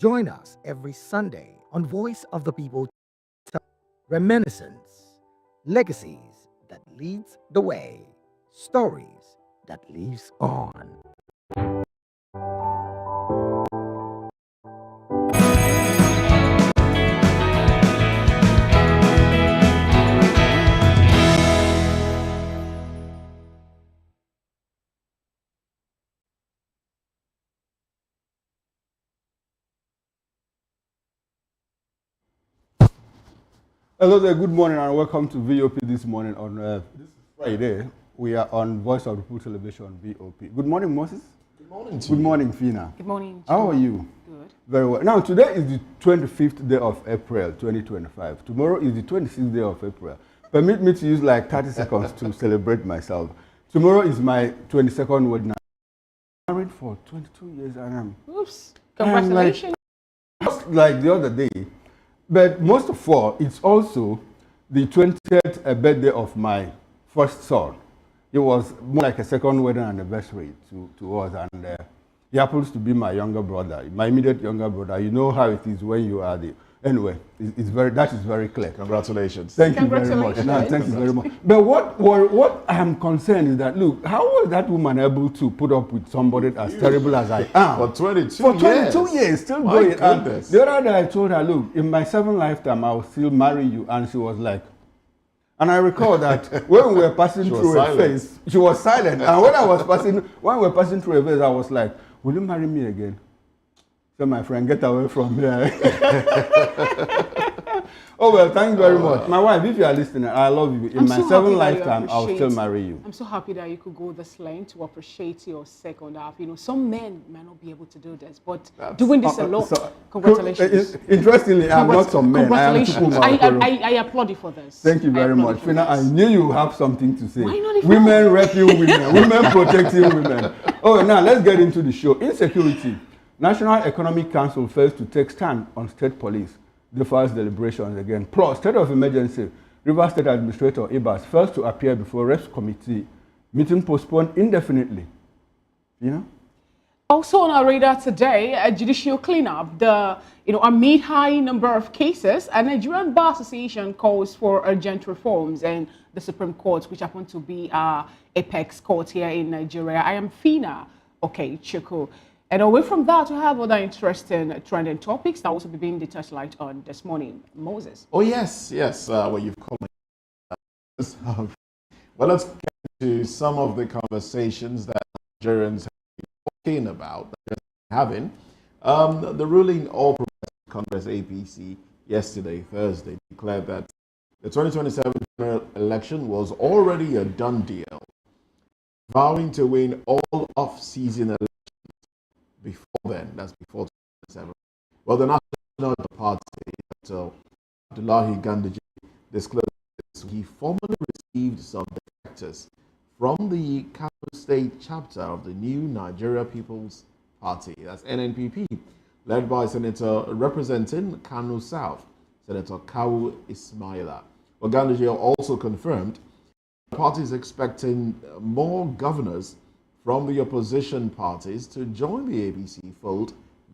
Join us every Sunday on Voice of the People, Reminiscence, Legacies that Leads the Way, Stories that Lives on. Hello there, good morning and welcome to VOP this morning on this is Friday. We are on Voice of the People Television, VOP. Good morning, Moses. Good morning to Good you. morning, Fina. Good morning. How are you? Good. Very well. Now, today is the 25th day of April, 2025. Tomorrow is the 26th day of April. Permit me to use like 30 seconds to celebrate myself. Tomorrow is my 22nd wedding. I'm married for 22 years and I'm... Oops. Congratulations. Just like the other day. But most of all, it's also the 20th birthday of my first son. It was more like a second wedding anniversary to us, and he happens to be my younger brother, my immediate younger brother. You know how it is when you are the... Anyway, that is very clear. Congratulations. Thank you very much. No, thank you very much. But what I am concerned is that, look, how was that woman able to put up with somebody as terrible as I am? For 22 For 22 years, still My going. And goodness. the other day I told her, look, in my 7th lifetime, I will still marry you. And she was like, and I recall that when we were passing through a phase, she was silent. And when we were passing through a phase, I was like, will you marry me again? So my friend, get away from here. Oh, well, thank you very much. My wife, if you are listening, I love you. In my 7th lifetime, I'll still marry you. I'm so happy that you could go this length to appreciate your second half. You know, some men might not be able to do this, but doing this alone, congratulations. Interestingly, I'm not some man. Congratulations. I applaud you for this. Thank you very much. Fina, I knew you have something to say. Why not? Women repping women, women protecting women. Oh, now let's get into the show. Insecurity. National Economic Council fails to take stand on state police. Defers deliberations again. Plus, state of emergency. Rivers State Administrator Ibas fails to appear before Reps Committee. Meeting postponed indefinitely. You know? Also on our radar today, a judicial cleanup. Amid high number of cases, a Nigerian Bar Association calls for urgent reforms in the Supreme Court, which happen to be our apex court here in Nigeria. I am Fina. Okay, Chuku. And away from that, we have other interesting trending topics that will also be being the touchlight on this morning. Moses. Oh, yes. Well, you've called me. Well, let's get to some of the conversations that Nigerians have been talking about, that they're having. The ruling All Progressive Congress APC yesterday, Thursday, declared that the 2027 general election was already a done deal, vowing to win all off-season elections. Before then, that's before 2027. Well, the National Party, Abdullahi Gandhi, disclosed he formally received some defectors from the Kano State chapter of the new Nigeria People's Party, that's NNPP, led by Senator representing Kano South, Senator Kawu Ismaila. Well, Gandhi also confirmed the party is expecting more governors from the opposition parties to join the ABC fold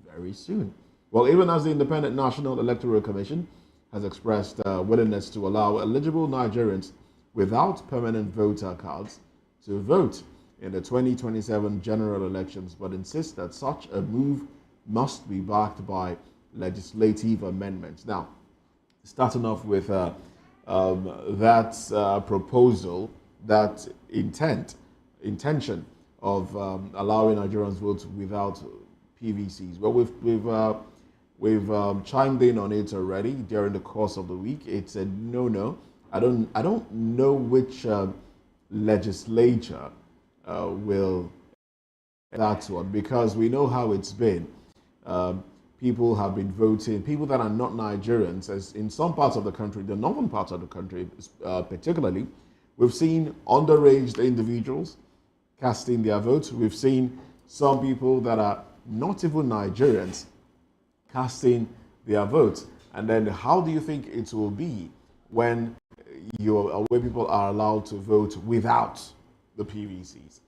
very soon. Well, even as the Independent National Electoral Commission has expressed willingness to allow eligible Nigerians without permanent voter cards to vote in the 2027 general elections, but insists that such a move must be backed by legislative amendments. Now, starting off with that proposal, that intention of allowing Nigerians vote without PVCs. Well, we've chimed in on it already during the course of the week. It's a no-no. I don't know which legislature will that one, because we know how it's been. People have been voting. People that are not Nigerians, as in some parts of the country, the northern parts of the country particularly, we've seen underage individuals casting their votes. We've seen some people that are not even Nigerians casting their votes. And then how do you think it will be when people are allowed to vote without the PVCs?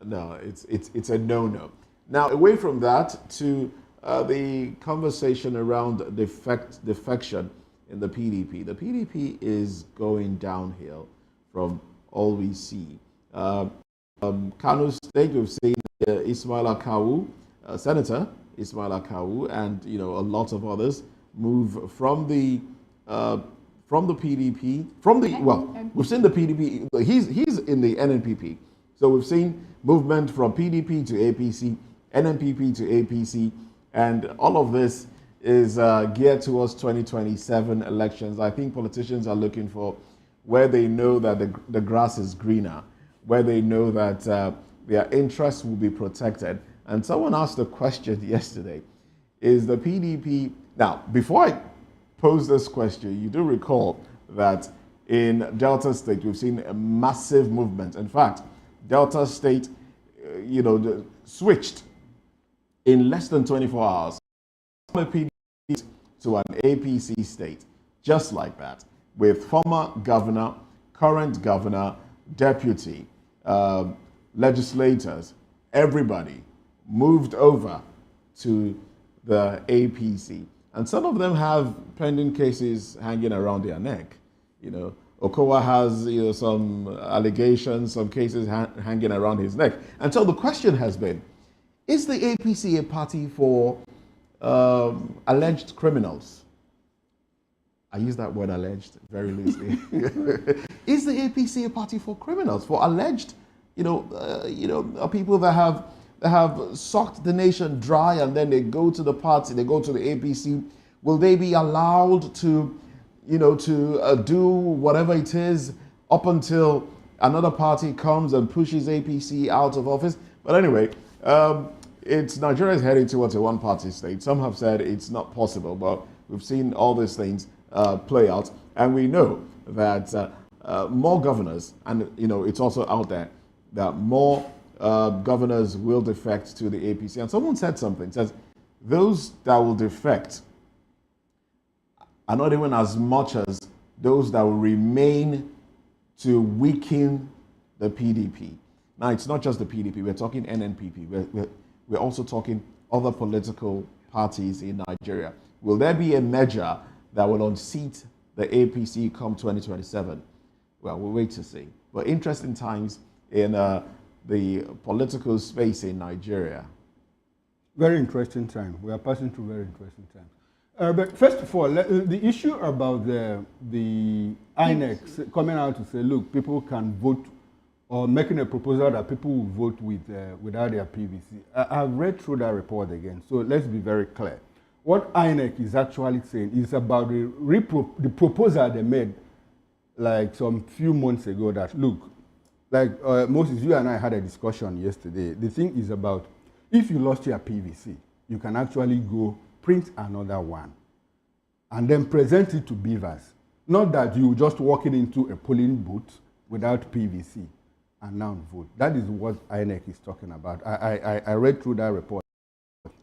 No, it's a no-no. Now, away from that, to the conversation around defection in the PDP. The PDP is going downhill from all we see. Kano State, we've seen Ismail Akawu, Senator Ismail Akawu, and a lot of others move from the PDP. We've seen the PDP. He's in the NNPP. So we've seen movement from PDP to APC, NNPP to APC, and all of this is geared towards 2027 elections. I think politicians are looking for where they know that the grass is greener, where they know that their interests will be protected. And someone asked a question yesterday, is the PDP... Now, before I pose this question, you do recall that in Delta State, we've seen a massive movement. In fact, Delta State, switched in less than 24 hours from a PDP to an APC state, just like that, with former governor, current governor, deputy, legislators, everybody moved over to the APC. And some of them have pending cases hanging around their neck. Okowa has some allegations, some cases hanging around his neck. And so the question has been, is the APC a party for alleged criminals? I use that word alleged very loosely. Is the APC a party for criminals, for alleged, people that have sucked the nation dry and then they go to the party, they go to the APC? Will they be allowed to, do whatever it is up until another party comes and pushes APC out of office? But anyway, Nigeria is heading towards a one-party state. Some have said it's not possible, but we've seen all these things play out, and we know that more governors, and it's also out there that more governors will defect to the APC. And someone said something, says those that will defect are not even as much as those that will remain to weaken the PDP. Now, it's not just the PDP. We're talking NNPP. We're also talking other political parties in Nigeria. Will there be a measure that will unseat the APC come 2027? Well, we'll wait to see. But interesting times in the political space in Nigeria. Very interesting time. We are passing through very interesting times. But first of all, the issue about the INEC coming out to say, look, people can vote, or making a proposal that people will vote without their PVC. I've read through that report again, so let's be very clear. What INEC is actually saying is about the proposal they made like some few months ago that, look, like Moses, you and I had a discussion yesterday. The thing is about, if you lost your PVC, you can actually go print another one and then present it to Ibas. Not that you just walk into a polling booth without PVC and now vote. That is what INEC is talking about. I read through that report.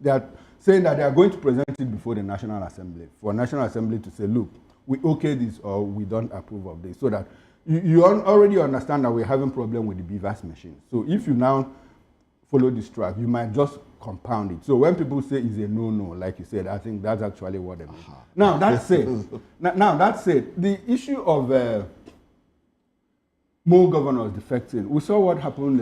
They are saying that they are going to present it before the National Assembly, for National Assembly to say, look, we okay this or we don't approve of this, so that you already understand that we're having problem with the Ibas machine. So if you now follow this track, you might just compound it. So when people say it's a no-no, like you said, I think that's actually what they mean. Now that said, the issue of more governors defecting, we saw what happened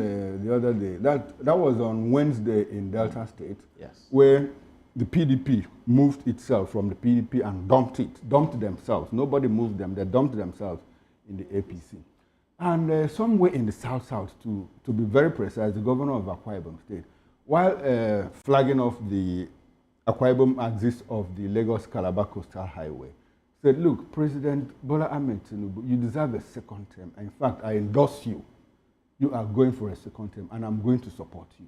the other day. That was on Wednesday in Delta State, yes, where the PDP moved itself from the PDP and dumped themselves. Nobody moved them, they dumped themselves in the APC. And somewhere in the South, to be very precise, the governor of Akwa Ibom State, while flagging off the Akwa Ibom axis of the Lagos-Calabar Coastal Highway, said, look, President Bola Ahmed Tinubu, you deserve a second term. In fact, I endorse you. You are going for a second term, and I'm going to support you.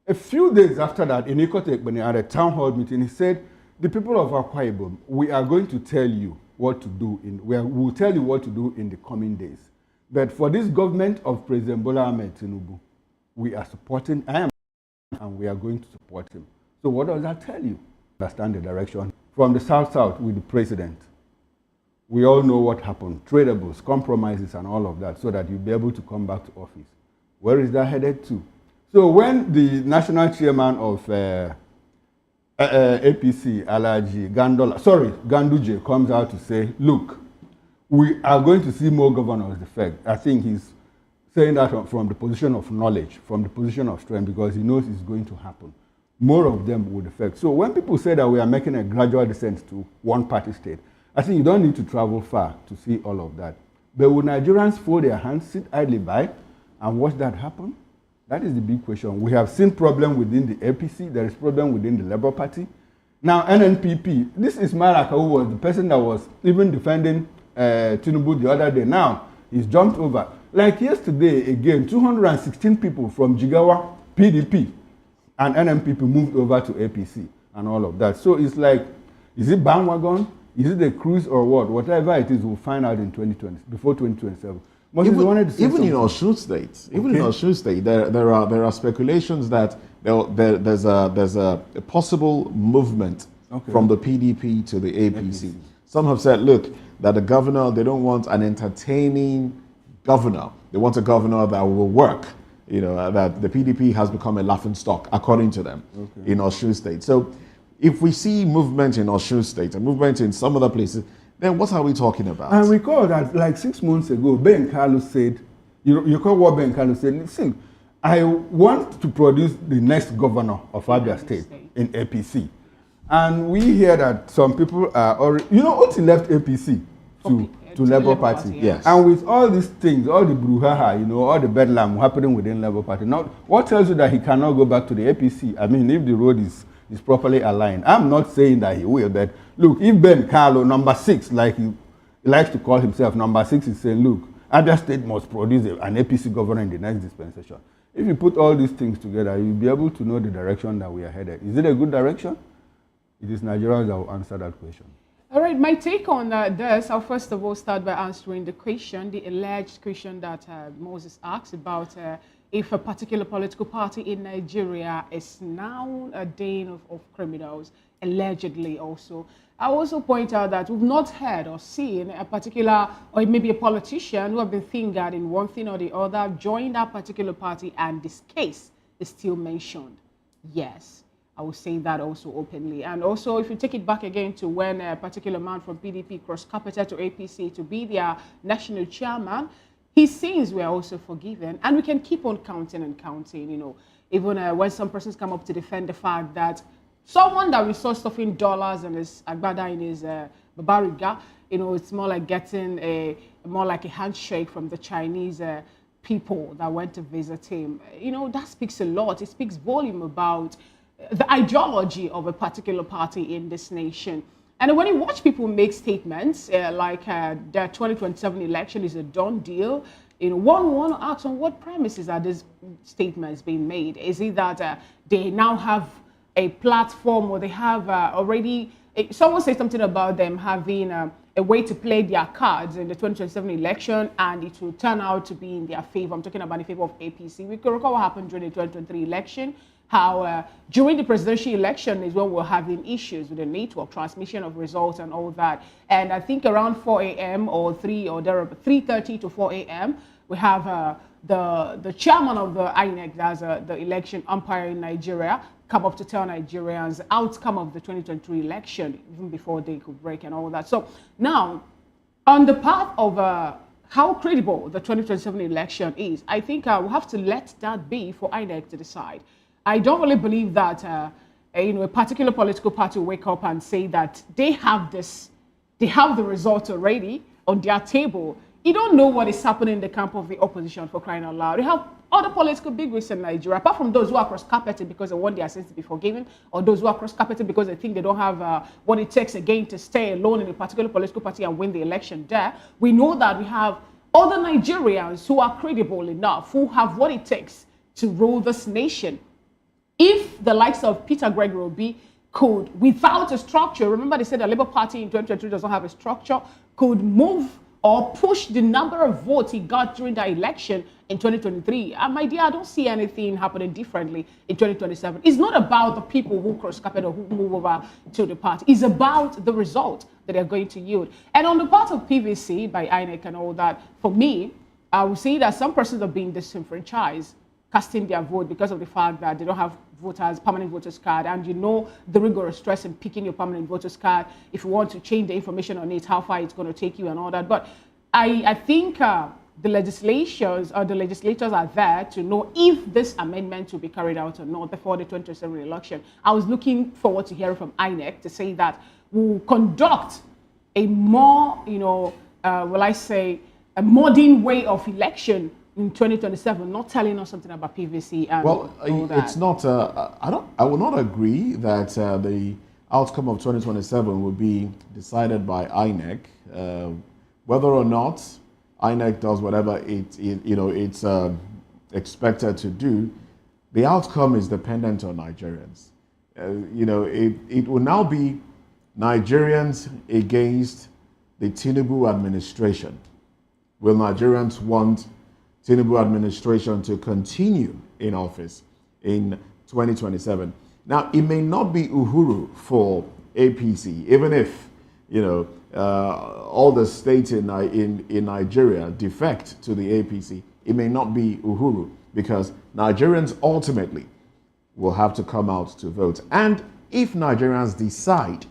A few days after that, in Ikotekbene, at a town hall meeting, he said, the people of Akwa Ibom, we are going to tell you what to do. We will tell you what to do in the coming days. But for this government of President Bola Ahmed Tinubu, we are supporting him, and we are going to support him. So what does that tell you? Understand the direction. From the South with the president, we all know what happened. Tradables, compromises, and all of that, so that you'll be able to come back to office. Where is that headed to? So when the national chairman of APC, Alaji, Ganduje comes out to say, look, we are going to see more governors defect. I think he's saying that from the position of knowledge, from the position of strength, because he knows it's going to happen. More of them would defect. So when people say that we are making a gradual descent to one-party state, I think you don't need to travel far to see all of that. But will Nigerians fold their hands, sit idly by, and watch that happen? That is the big question. We have seen problem within the APC. There is problem within the Labour Party. Now, NNPP, this is Malaka, who was the person that was even defending Tinubu the other day. Now, he's jumped over. Like yesterday, again, 216 people from Jigawa, PDP, and NNPP moved over to APC and all of that. So it's like, is it bandwagon? Is it a cruise or what? Whatever it is, we'll find out in 2020, before 2027. Even in Osun State, there are speculations that there's a possible movement from the PDP to the APC. Some have said, look, that the governor, they don't want an entertaining governor. They want a governor that will work. That the PDP has become a laughingstock, according to them, in Osun State. So if we see movement in Osun State and movement in some other places, then what are we talking about? And recall that like 6 months ago, Ben Carlos said, you recall what Ben Carlos said? Listen, I want to produce the next governor of Abia State in APC. And we hear that some people are already, Oti left APC to Labour Party. Yes. And with all these things, all the brouhaha, all the bedlam happening within Labour Party, now what tells you that he cannot go back to the APC? I mean, if the road is properly aligned. I'm not saying that he will, but look, if Ben Carlo, number 6, like he likes to call himself, number 6 is saying, look, Abia State must produce an APC governor in the next dispensation. If you put all these things together, you'll be able to know the direction that we are headed. Is it a good direction? It is Nigerians that will answer that question. All right, my take on this, I'll first of all start by answering the alleged question that Moses asked about if a particular political party in Nigeria is now a den of criminals, allegedly also. I also point out that we've not heard or seen a particular, or maybe a politician who have been fingered in one thing or the other, join that particular party, and this case is still mentioned. Yes, I will say that also openly. And also, if you take it back again to when a particular man from PDP cross-carpeted to APC to be their national chairman, his sins were also forgiven, and we can keep on counting and counting, even when some persons come up to defend the fact that someone that we saw stuffing dollars in his agbada in his babariga, it's more like getting more like a handshake from the Chinese people that went to visit him. That speaks a lot. It speaks volume about the ideology of a particular party in this nation. And when you watch people make statements like the 2027 election is a done deal, one want to ask on what premises are these statements being made? Is it that they now have a platform, or they have already, someone said something about them having a way to play their cards in the 2027 election, and it will turn out to be in their favor. I'm talking about the favor of APC. We can recall what happened during the 2023 election, how during the presidential election is when we're having issues with the network transmission of results and all that. And I think around 4 a.m. or 3:30 to 4 a.m. we have the chairman of the INEC, that's the election umpire in Nigeria, come up to tell Nigerians the outcome of the 2023 election, even before they could break and all that. So now, on the path of how credible the 2027 election is, I think we'll have to let that be for INEC to decide. I don't really believe that a particular political party will wake up and say that they have the results already on their table. You don't know what is happening in the camp of the opposition, for crying out loud. You have other political bigwigs in Nigeria, apart from those who are cross-carpeted because they want their sins to be forgiven, or those who are cross-carpeted because they think they don't have what it takes again to stay alone in a particular political party and win the election there. We know that we have other Nigerians who are credible enough, who have what it takes to rule this nation. If the likes of Peter Gregory Obi could, without a structure, remember they said the Labour Party in 2023 doesn't have a structure, could move or push the number of votes he got during the election in 2023. My dear, I don't see anything happening differently in 2027. It's not about the people who cross-carpet or who move over to the party. It's about the result that they're going to yield. And on the part of PVC by INEC and all that, for me, I would say that some persons are being disenfranchised, casting their vote because of the fact that they don't have voters, permanent voters card, and you know the rigorous stress in picking your permanent voters card. If you want to change the information on it, how far it's going to take you and all that. But I think the legislations or the legislators are there to know if this amendment will be carried out or not before the 2027 election. I was looking forward to hearing from INEC to say that we'll conduct a more, will I say, a modern way of election in 2027, not telling us something about PVC and Well, all that. it's not. I will not agree that the outcome of 2027 will be decided by INEC. Whether or not INEC does whatever it's expected to do, the outcome is dependent on Nigerians. It will now be Nigerians against the Tinubu administration. Will Nigerians want Tinubu administration to continue in office in 2027? Now, it may not be Uhuru for APC, even if all the states in Nigeria defect to the APC. It may not be Uhuru because Nigerians ultimately will have to come out to vote. And if Nigerians decide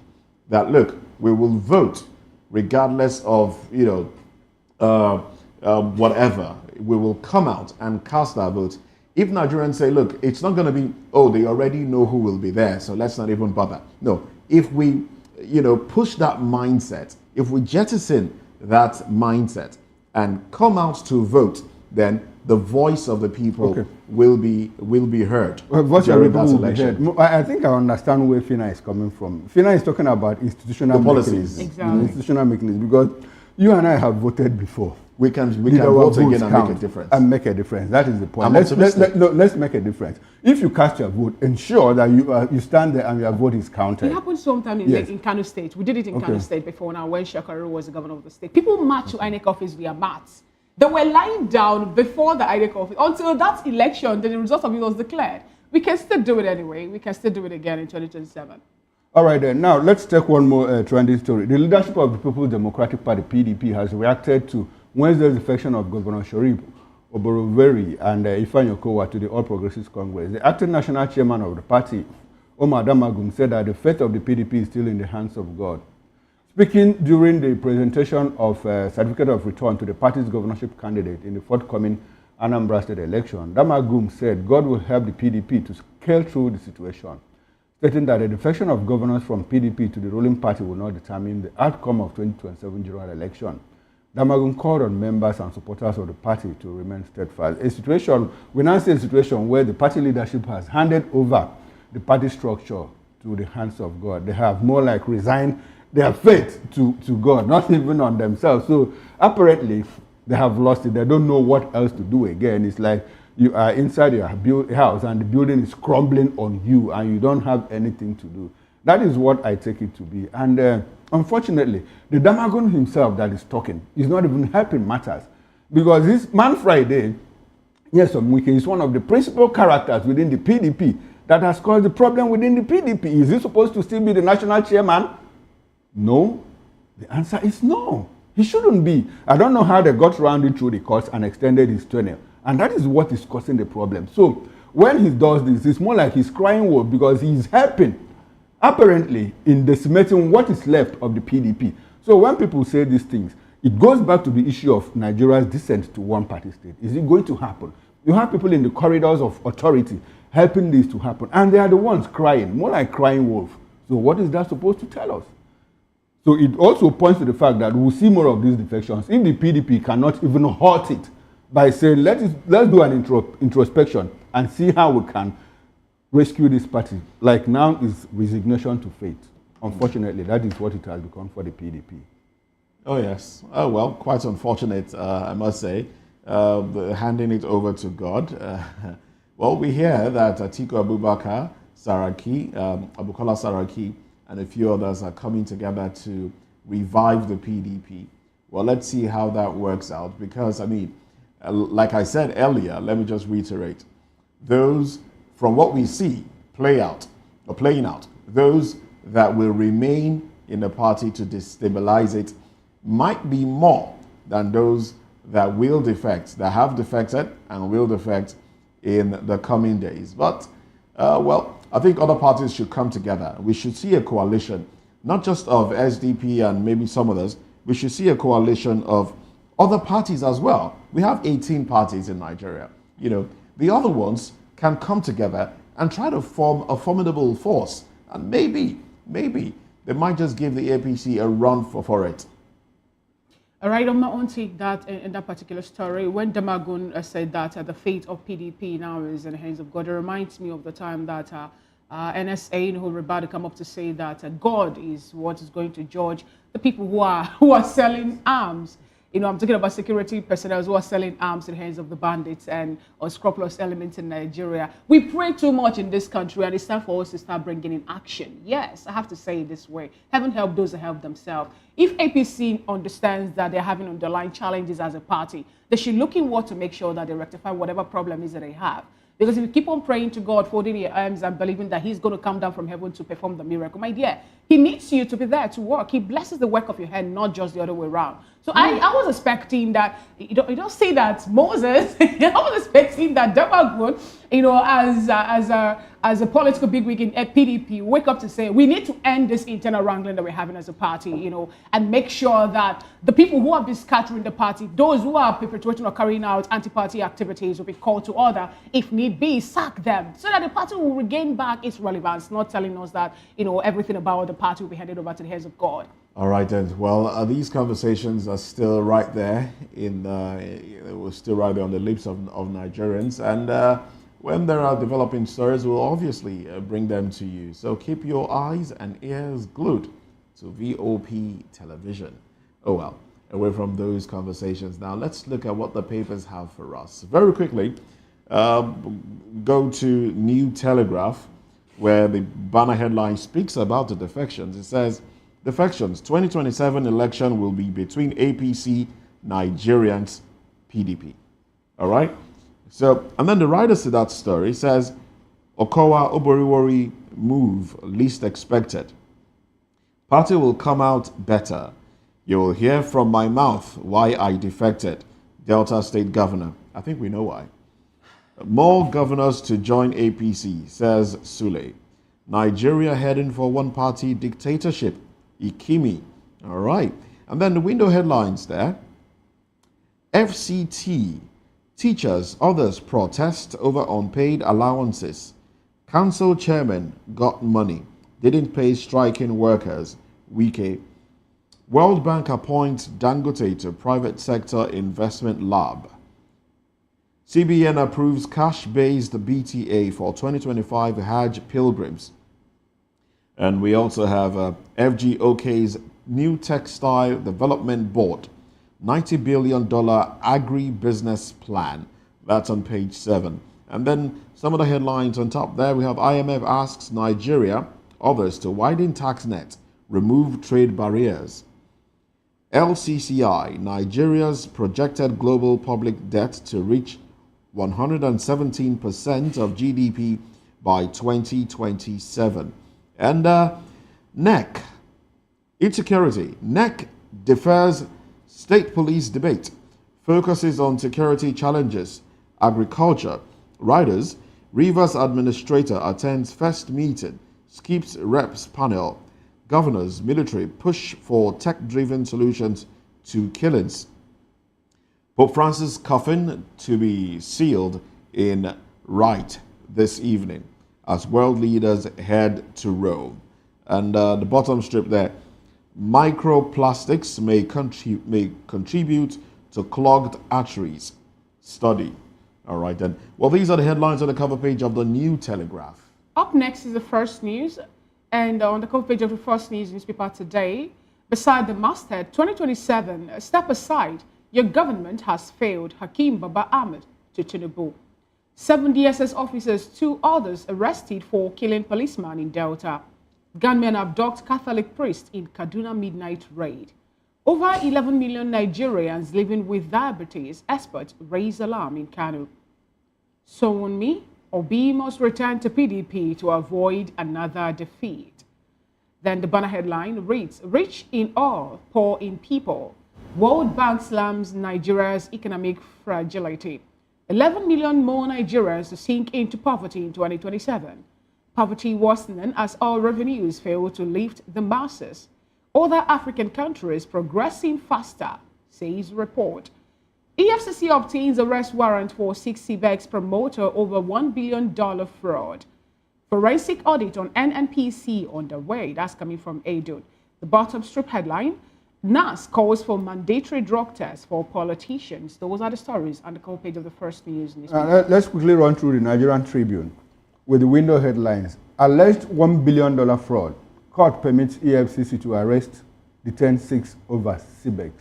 that, look, we will vote regardless of whatever, we will come out and cast our votes. If Nigerians say, look, it's not going to be, they already know who will be there, so let's not even bother. No, if we, push that mindset, if we jettison that mindset and come out to vote, then the voice of the people will be heard. Well, voice of the people will be heard. I think I understand where Fina is coming from. Fina is talking about institutional mechanisms. Exactly. Institutional mechanisms, because you and I have voted before. We can vote again and make a difference. And make a difference. That is the point. I'm Let's make a difference. If you cast your vote, ensure that you stand there and your vote is counted. It happened sometime in Kano State. We did it in Kano State before now when Shakaru was the governor of the state. People marched to INEC office via mats. They were lying down before the INEC office until that election, then the result of it was declared. We can still do it anyway. We can still do it again in 2027. All right, then. Now, let's take one more trending story. The leadership of the People's Democratic Party, PDP, has reacted to Wednesday's defection of Governor Sharif Oborevwori and Ifeanyi Okowa to the All Progressives Congress. The acting national chairman of the party, Omar Damagum, said that the fate of the PDP is still in the hands of God. Speaking during the presentation of certificate of return to the party's governorship candidate in the forthcoming Anambra State election, Damagum said God will help the PDP to scale through the situation, stating that the defection of governors from PDP to the ruling party will not determine the outcome of 2027 general election. Damagum called on members and supporters of the party to remain steadfast. We now see a situation where the party leadership has handed over the party structure to the hands of God. They have more like resigned their faith to God, not even on themselves. So apparently they have lost it. They don't know what else to do again. It's like you are inside your house and the building is crumbling on you and you don't have anything to do. That is what I take it to be. And unfortunately, the Damagum himself that is talking is not even helping matters. Because this Man Friday, Wike, is one of the principal characters within the PDP that has caused the problem within the PDP. Is he supposed to still be the national chairman? No. The answer is no. He shouldn't be. I don't know how they got around it through the courts and extended his tenure. And that is what is causing the problem. So when he does this, it's more like he's crying wolf because he's helping, apparently, in decimating what is left of the PDP. So when people say these things, it goes back to the issue of Nigeria's descent to one-party state. Is it going to happen? You have people in the corridors of authority helping this to happen, and they are the ones crying, more like crying wolf. So what is that supposed to tell us? So it also points to the fact that we'll see more of these defections if the PDP cannot even halt it by saying, let's do an introspection and see how we can rescue this party. Like now is resignation to fate. Unfortunately, that is what it has become for the PDP. Oh, yes. Oh, well, quite unfortunate, I must say, handing it over to God. Well, we hear that Atiku Abubakar, Saraki, Abukola Saraki, and a few others are coming together to revive the PDP. Well, let's see how that works out because, I mean, like I said earlier, let me just reiterate. Those, from what we see playing out, those that will remain in the party to destabilize it might be more than those that will defect, that have defected and will defect in the coming days. But Well, I think other parties should come together. We should see a coalition, not just of SDP and maybe some others. We should see a coalition of other parties as well. We have 18 parties in Nigeria. You know, the other ones can come together and try to form a formidable force. And maybe they might just give the APC a run for it. All right, on my own take that in that particular story, when Damagun said that the fate of PDP now is in the hands of God, it reminds me of the time that NSA who were about to come up to say that God is what is going to judge the people who are selling arms. You know, I'm talking about security personnel who are selling arms in the hands of the bandits and unscrupulous elements in Nigeria. We pray too much in this country, and it's time for us to start bringing in action. Yes, I have to say it this way. Heaven help those that help themselves. If APC understands that they're having underlying challenges as a party, they should look inward to make sure that they rectify whatever problem is that they have. Because if you keep on praying to God, folding your arms and believing that he's going to come down from heaven to perform the miracle, my dear, he needs you to be there to work. He blesses the work of your hand, not just the other way around. So I was expecting that, you don't say that Moses, I was expecting that Damagun, you know, as a political bigwig in PDP, wake up to say, we need to end this internal wrangling that we're having as a party, you know, and make sure that the people who have been scattering the party, those who are perpetuating or carrying out anti-party activities will be called to order, if need be, sack them, so that the party will regain back its relevance, not telling us that, you know, everything about the party will be handed over to the hands of God. All right, then. Well, these conversations are still right there we're still right there on the lips of Nigerians, and when there are developing stories, we'll obviously bring them to you. So keep your eyes and ears glued to VOP television. Oh well, away from those conversations now, let's look at what the papers have for us. Very quickly, go to New Telegraph, where the banner headline speaks about the defections. It says, Defections, 2027 election will be between APC, Nigerians, PDP. All right? So, and then the writers to that story says, Okowa Oboriwori move least expected. Party will come out better. You will hear from my mouth why I defected. Delta State Governor. I think we know why. More governors to join APC, says Sule. Nigeria heading for one-party dictatorship. Ikimi. All right. And then the window headlines there. FCT. Teachers, others protest over unpaid allowances. Council chairman got money. Didn't pay striking workers. Wike. World Bank appoints Dangote to private sector investment lab. CBN approves cash-based BTA for 2025 Hajj pilgrims. And we also have FGOK's new textile development board, $90 billion agri-business plan. That's on page 7. And then some of the headlines on top there, we have IMF asks Nigeria, others to widen tax net, remove trade barriers. LCCI, Nigeria's projected global public debt to reach 117% of GDP by 2027. And NEC, Insecurity. NEC defers state police debate, focuses on security challenges, agriculture. Riders, Rivers administrator attends first meeting, skips reps panel. Governors, military push for tech-driven solutions to killings. Pope Francis' coffin to be sealed in Rite this evening as world leaders head to Rome. And the bottom strip there, microplastics may contribute to clogged arteries. Study. All right then. Well, these are the headlines on the cover page of the New Telegraph. Up next is the First News. And on the cover page of the First News newspaper today, beside the masthead, 2027, step aside, your government has failed. Hakeem Baba Ahmed to Tinubu. 7 DSS officers, 2 others arrested for killing policeman in Delta. Gunmen abduct Catholic priest in Kaduna midnight raid. Over 11 million Nigerians living with diabetes, experts raise alarm in Kano. So on me, Obi must return to PDP to avoid another defeat. Then the banner headline reads, Rich in all, poor in people. World Bank slams Nigeria's economic fragility. 11 million more Nigerians to sink into poverty in 2027. Poverty worsening as oil revenues fail to lift the masses. Other African countries progressing faster, says report. EFCC obtains arrest warrant for 6 CBEX promoter over $1 billion fraud. Forensic audit on NNPC underway. That's coming from ADUD. The bottom strip headline, NAS calls for mandatory drug tests for politicians. Those are the stories on the cover page of the First News newspaper. Let's quickly run through the Nigerian Tribune with the window headlines. Alleged $1 billion fraud. Court permits EFCC to arrest, detain 6 over CBEX.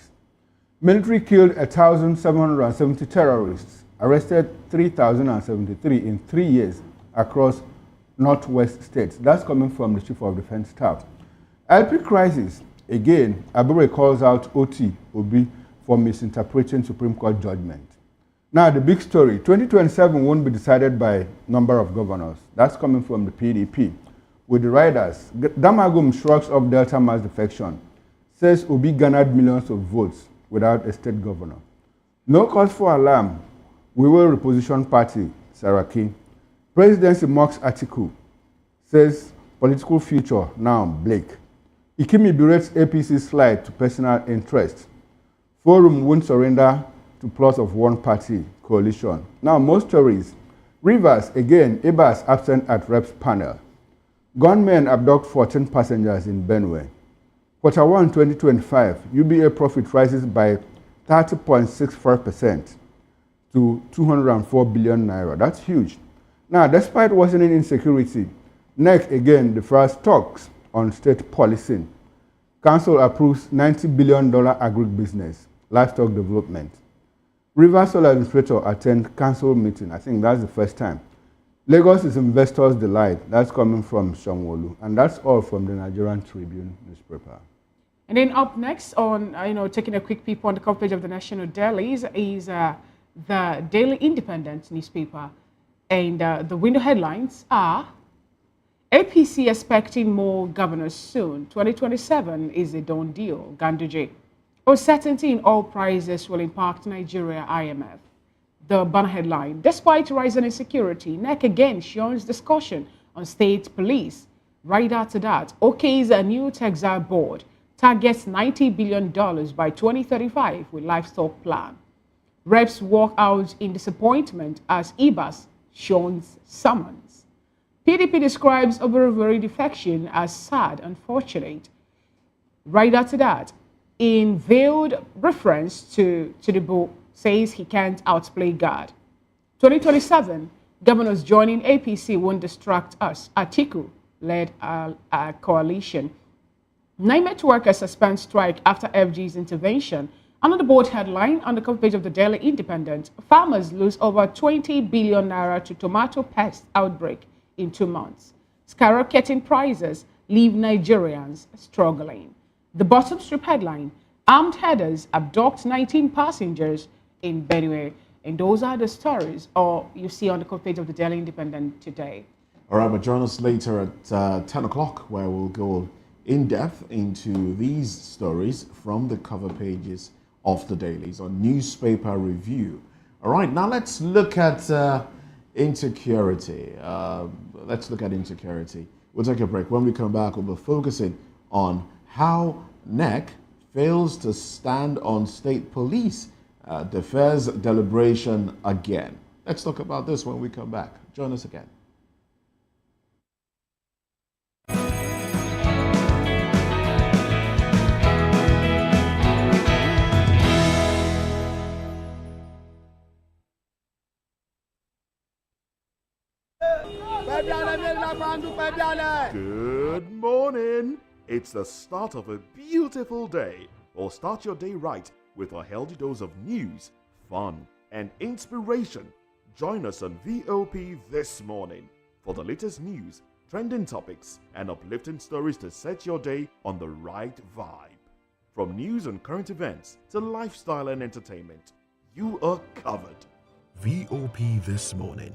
Military killed 1,770 terrorists, arrested 3,073 in 3 years across northwest states. That's coming from the Chief of Defense Staff. LP crisis. Again, Abure calls out OT Obi for misinterpreting Supreme Court judgment. Now, the big story, 2027 won't be decided by number of governors. That's coming from the PDP. With the riders, Damagum shrugs off Delta mass defection, says Obi garnered millions of votes without a state governor. No cause for alarm. We will reposition party, Saraki. Presidency mocks Atiku, says political future now bleak. Ikimi berates APC slide to personal interest. Forum won't surrender to plot of one-party coalition. Now, most stories. Rivers, again, Ibas absent at Reps panel. Gunmen abduct 14 passengers in Benue. Q1 2025, UBA profit rises by 30.65% to 204 billion naira. That's huge. Now, despite worsening insecurity, NEC again defers talks on state policing. Council approves $90 billion agribusiness, livestock development. River Solar Administrator attend council meeting. I think that's the first time. Lagos is investors' delight. That's coming from Shangwolu. And that's all from the Nigerian Tribune newspaper. And then up next on, taking a quick peep on the cover page of the National Dailies is the Daily Independent newspaper. And the window headlines are, APC expecting more governors soon. 2027 is a done deal, Ganduje. Uncertainty in oil prices will impact Nigeria, IMF. The banner headline, despite rising insecurity, NEC again shuns discussion on state police. Right after that, OK's a new Texas board targets $90 billion by 2035 with livestock plan. Reps walk out in disappointment as Ibas shuns summons. PDP describes Obereveri defection as sad, unfortunate. Right after that, in veiled reference to the book, says he can't outplay God. 2027, governors joining APC won't distract us. Atiku led a coalition. Nimet workers suspend strike after FG's intervention. Another board headline on the cover page of the Daily Independent, farmers lose over 20 billion naira to tomato pest outbreak in 2 months. Skyrocketing prices leave Nigerians struggling. The bottom strip headline, armed headers abduct 19 passengers in Benue. And those are the stories you see on the cover page of the Daily Independent today. All right, but join us later at 10 o'clock where we'll go in depth into these stories from the cover pages of the dailies on newspaper review. All right, now let's look at insecurity. We'll take a break. When we come back, we'll be focusing on how NEC fails to stand on state police, defers deliberation again. Let's talk about this when we come back. Join us again. Good morning. It's the start of a beautiful day. Or start your day right with a healthy dose of news, fun, and inspiration. Join us on VOP this morning for the latest news, trending topics, and uplifting stories to set your day on the right vibe. From news and current events to lifestyle and entertainment, you are covered. VOP This Morning,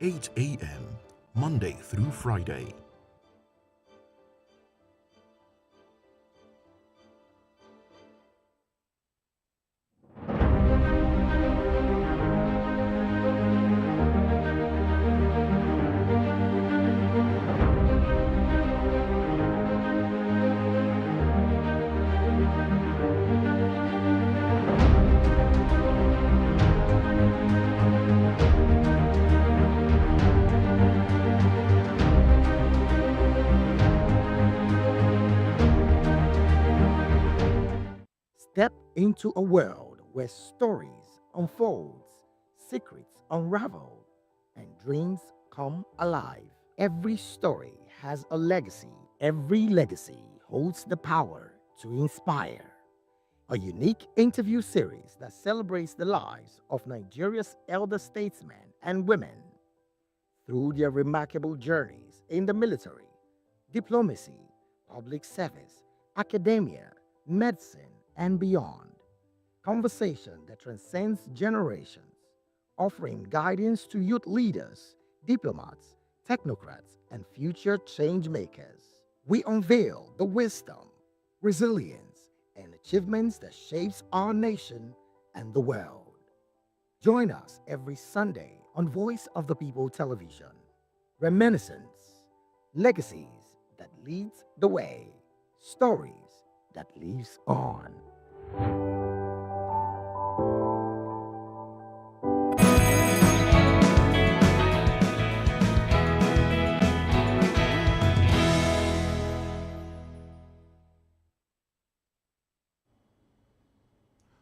8 a.m., Monday through Friday. Step into a world where stories unfold, secrets unravel, and dreams come alive. Every story has a legacy. Every legacy holds the power to inspire. A unique interview series that celebrates the lives of Nigeria's elder statesmen and women through their remarkable journeys in the military, diplomacy, public service, academia, medicine, and beyond. Conversation that transcends generations, offering guidance to youth leaders, diplomats, technocrats, and future change makers. We unveil the wisdom, resilience, and achievements that shapes our nation and the world. Join us every Sunday on Voice of the People Television. Reminiscence, legacies that leads the way, stories that lives on.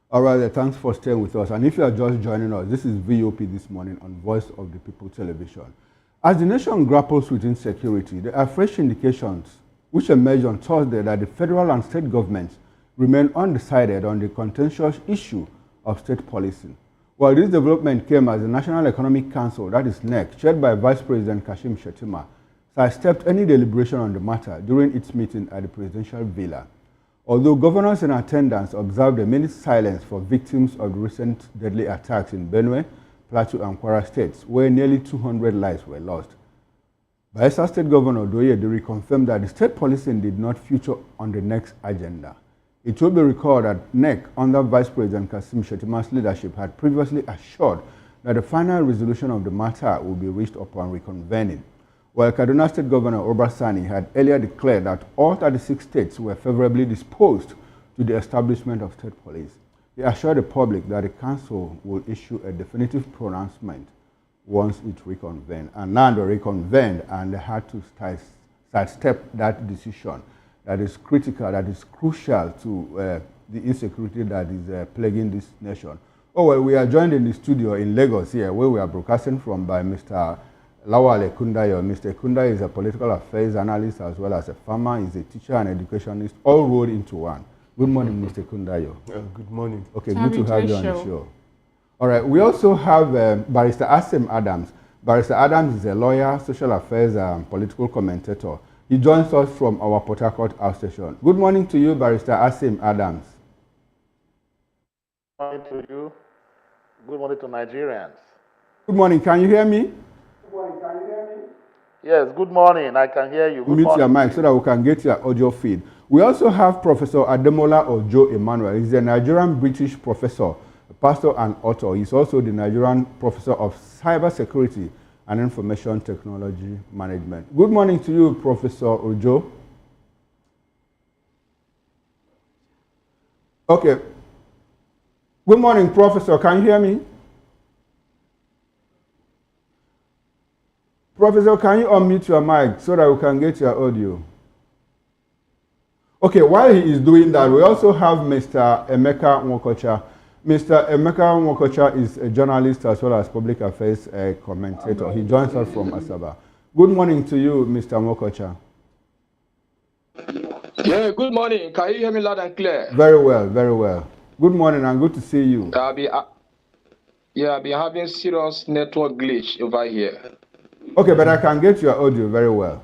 All right, thanks for staying with us. And if you are just joining us, this is VOP This Morning on Voice of the People Television. As the nation grapples with insecurity, there are fresh indications which emerged on Thursday that the federal and state governments remain undecided on the contentious issue of state policing. Well, this development came as the National Economic Council, that is NEC, chaired by Vice President Kashim Shettima, sidestepped any deliberation on the matter during its meeting at the presidential villa. Although governors in attendance observed a minute's silence for victims of the recent deadly attacks in Benue, Plateau, and Kwara states, where nearly 200 lives were lost. Bayelsa State Governor Doye Ediri confirmed that the state policing did not feature on the next agenda. It will be recalled that NEC, under Vice President Kashim Shettima's leadership, had previously assured that the final resolution of the matter will be reached upon reconvening. While Kaduna State Governor Obasani had earlier declared that all 36 states were favorably disposed to the establishment of state police, he assured the public that the council will issue a definitive pronouncement once it reconvened. And now they reconvened and they had to sidestep that decision that is critical, that is crucial to the insecurity that is plaguing this nation. Oh, well, we are joined in the studio in Lagos here, where we are broadcasting from by Mr. Lawal Ekundayo. Mr. Ekundayo is a political affairs analyst as well as a farmer. He's a teacher and educationist, all rolled into one. Good morning, Mr. Ekundayo. Good morning. Okay, good to have you on the show. All right, we also have Barrister Asim Adams. Barrister Adams is a lawyer, social affairs, and political commentator. He joins us from our Port Harcourt outstation. Good morning to you, Barrister Asim Adams. Good morning to you. Good morning to Nigerians. Good morning. Can you hear me? Yes, good morning. I can hear you. Good Mute morning. your mic so that we can get your audio feed. We also have Professor Ademola Ojo Emmanuel. He's a Nigerian-British professor, a pastor and author. He's also the Nigerian professor of cybersecurity and information technology management. Good morning to you, Professor Ojo. Okay. Good morning, Professor. Can you hear me? Professor, can you unmute your mic so that we can get your audio? Okay, while he is doing that, we also have Mr. Emeka Nwokocha. Mr. Emeka Nwokocha is a journalist as well as public affairs commentator. He joins us from Asaba. Good morning to you, Mr. Nwokocha. Yeah, good morning. Can you hear me loud and clear? Very well, very well. Good morning and good to see you. I've been having serious network glitch over here. Okay, but I can get your audio very well.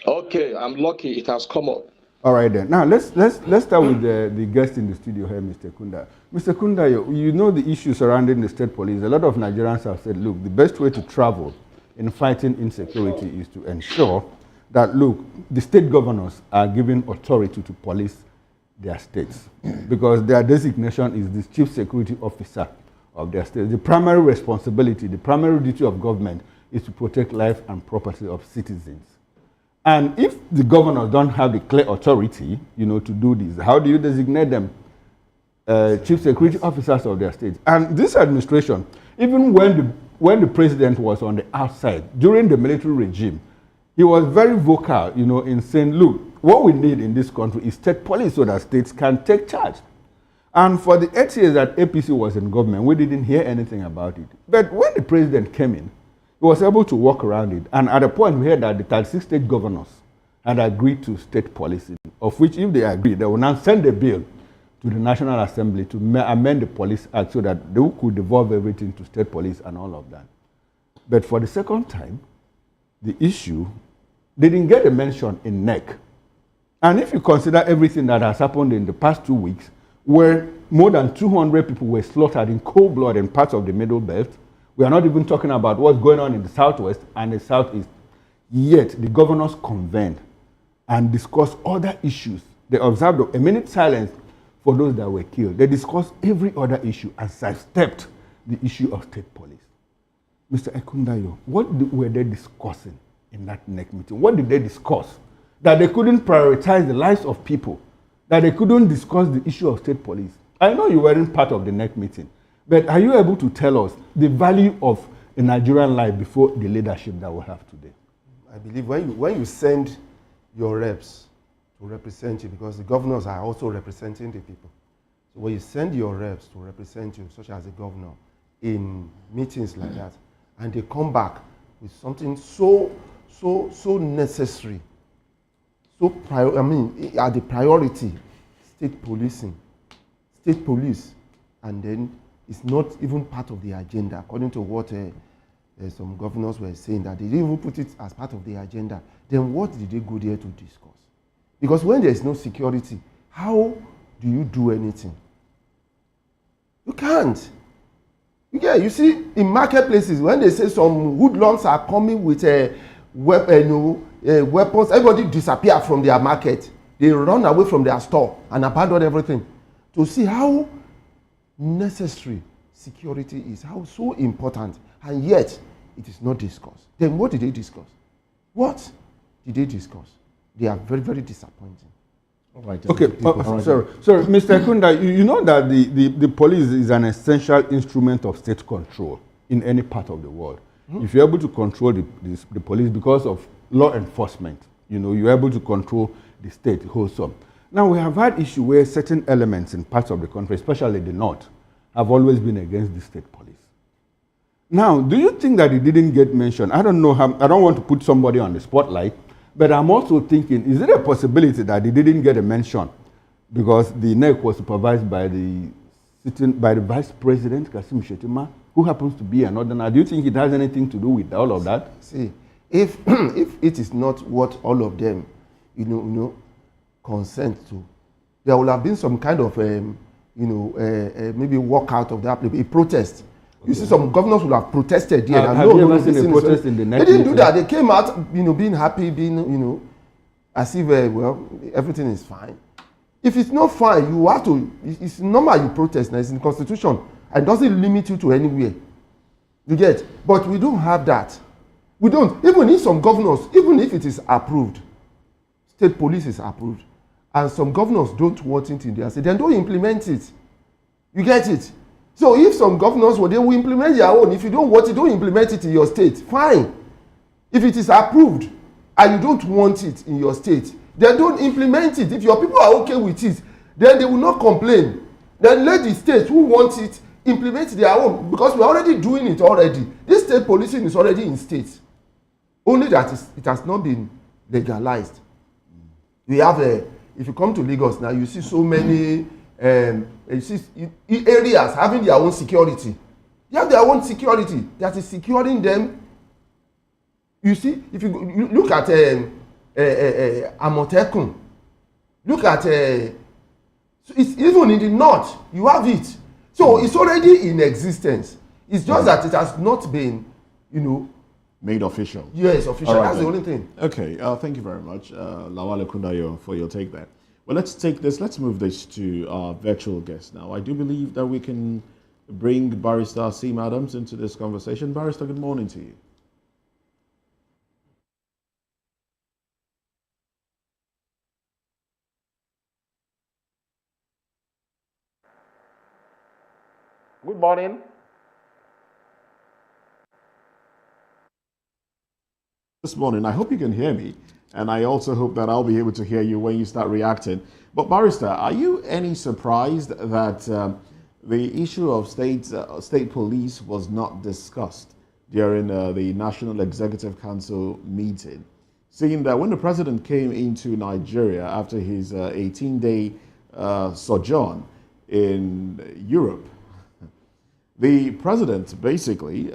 Okay, I'm lucky it has come up. All right then. Now let's start with the guest in the studio here, Mr. Kunda. Mr. Kunda, you know the issue surrounding the state police. A lot of Nigerians have said, look, the best way to travel in fighting insecurity is to ensure that, look, the state governors are given authority to police their states because their designation is the chief security officer of their state. The primary responsibility, the primary duty of government is to protect life and property of citizens. And if the governors don't have the clear authority, to do this, how do you designate them chief security officers of their states? And this administration, even when the president was on the outside during the military regime, he was very vocal, in saying, look, what we need in this country is state police so that states can take charge. And for the 8 years that APC was in government, we didn't hear anything about it. But when the president came in, he was able to work around it. And at a point, we heard that the 36 state governors had agreed to state policy, of which if they agree, they will now send a bill to the National Assembly to amend the Police Act so that they could devolve everything to state police and all of that. But for the second time, the issue didn't get a mention in NEC. And if you consider everything that has happened in the past 2 weeks, where more than 200 people were slaughtered in cold blood in parts of the Middle Belt, we are not even talking about what's going on in the Southwest and the Southeast. Yet, the governors convened and discussed other issues. They observed a minute silence for those that were killed. They discussed every other issue and sidestepped the issue of state police. Mr. Ekundayo, what were they discussing in that NEC meeting? What did they discuss? That they couldn't prioritize the lives of people, that they couldn't discuss the issue of state police. I know you weren't part of the NEC meeting, but are you able to tell us the value of a Nigerian life before the leadership that we have today? I believe when you send your reps to represent you, because the governors are also representing the people. So when you send your reps to represent you, such as the governor, in meetings like that, and they come back with something so necessary, at the priority, state policing, state police, and then it's not even part of the agenda, according to what some governors were saying, that they didn't even put it as part of the agenda. Then what did they go there to discuss? Because when there is no security, how do you do anything? You can't. Yeah, you see, in marketplaces, when they say some hoodlums are coming with weapons, everybody disappear from their market. They run away from their store and abandon everything. To see how necessary security is, how so important, and yet it is not discussed. Then what did they discuss? What did they discuss? They are very, very disappointing. All right. Okay. Sorry, Mr. Ekunda, you know that the police is an essential instrument of state control in any part of the world. Mm-hmm. If you're able to control the police because of law enforcement, you're able to control the state wholesome. Now, we have had issue where certain elements in parts of the country, especially the north, have always been against the state police. Now, do you think that it didn't get mentioned? I don't know how, I don't want to put somebody on the spotlight, but I'm also thinking, is it a possibility that it didn't get a mention because the NEC was supervised by the Vice President, Kasim Shettima, who happens to be an Northerner? Do you think it has anything to do with all of that? See, if it is not what all of them, consent to, there will have been some kind of, maybe walk out of that, a protest. You see, some governors will have protested here. Have you ever seen a protest in the NEC? They didn't do that. They came out, being happy, as if, everything is fine. If it's not fine, you have to, it's normal you protest. Now, it's in the Constitution. And doesn't limit you to anywhere. You get? But we don't have that. We don't. Even if some governors, even if it is approved, state police is approved, and some governors don't want it in their state, then don't implement it. You get it? So if some governors, they will implement their own. If you don't want it, don't implement it in your state. Fine. If it is approved and you don't want it in your state, then don't implement it. If your people are okay with it, then they will not complain. Then let the states who want it implement their own, because we're already doing it already. This state policing is already in states. Only that it has not been legalized. We have if you come to Lagos now, you see so many areas having their own security. They have their own security that is securing them. You see, if you look at Amotekun, look at it's even in the north, you have it. So it's already in existence. It's just that it has not been, made official. Yes, official. Right, that's the only thing. Okay, thank you very much, Lawal Ekundayo, for your take there. Well, let's move this to our virtual guest now. I do believe that we can bring Barrister Asim Adams into this conversation. Barrister, good morning to you. Good morning. This morning, I hope you can hear me. And I also hope that I'll be able to hear you when you start reacting. But Barrister, are you any surprised that the issue of state police was not discussed during the National Executive Council meeting? Seeing that when the president came into Nigeria after his 18-day sojourn in Europe, the president basically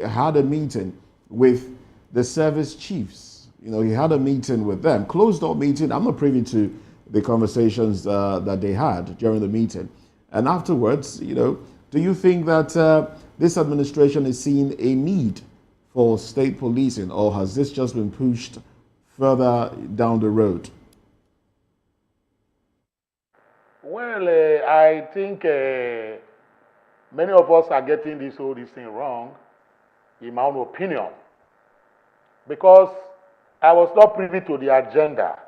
had a meeting with the service chiefs. You know, he had a meeting with them, closed-door meeting. I'm not privy to the conversations that they had during the meeting. And afterwards, you know, do you think that this administration is seeing a need for state policing, or has this just been pushed further down the road? Well, I think many of us are getting this whole thing wrong, in my own opinion, because I was not privy to the agenda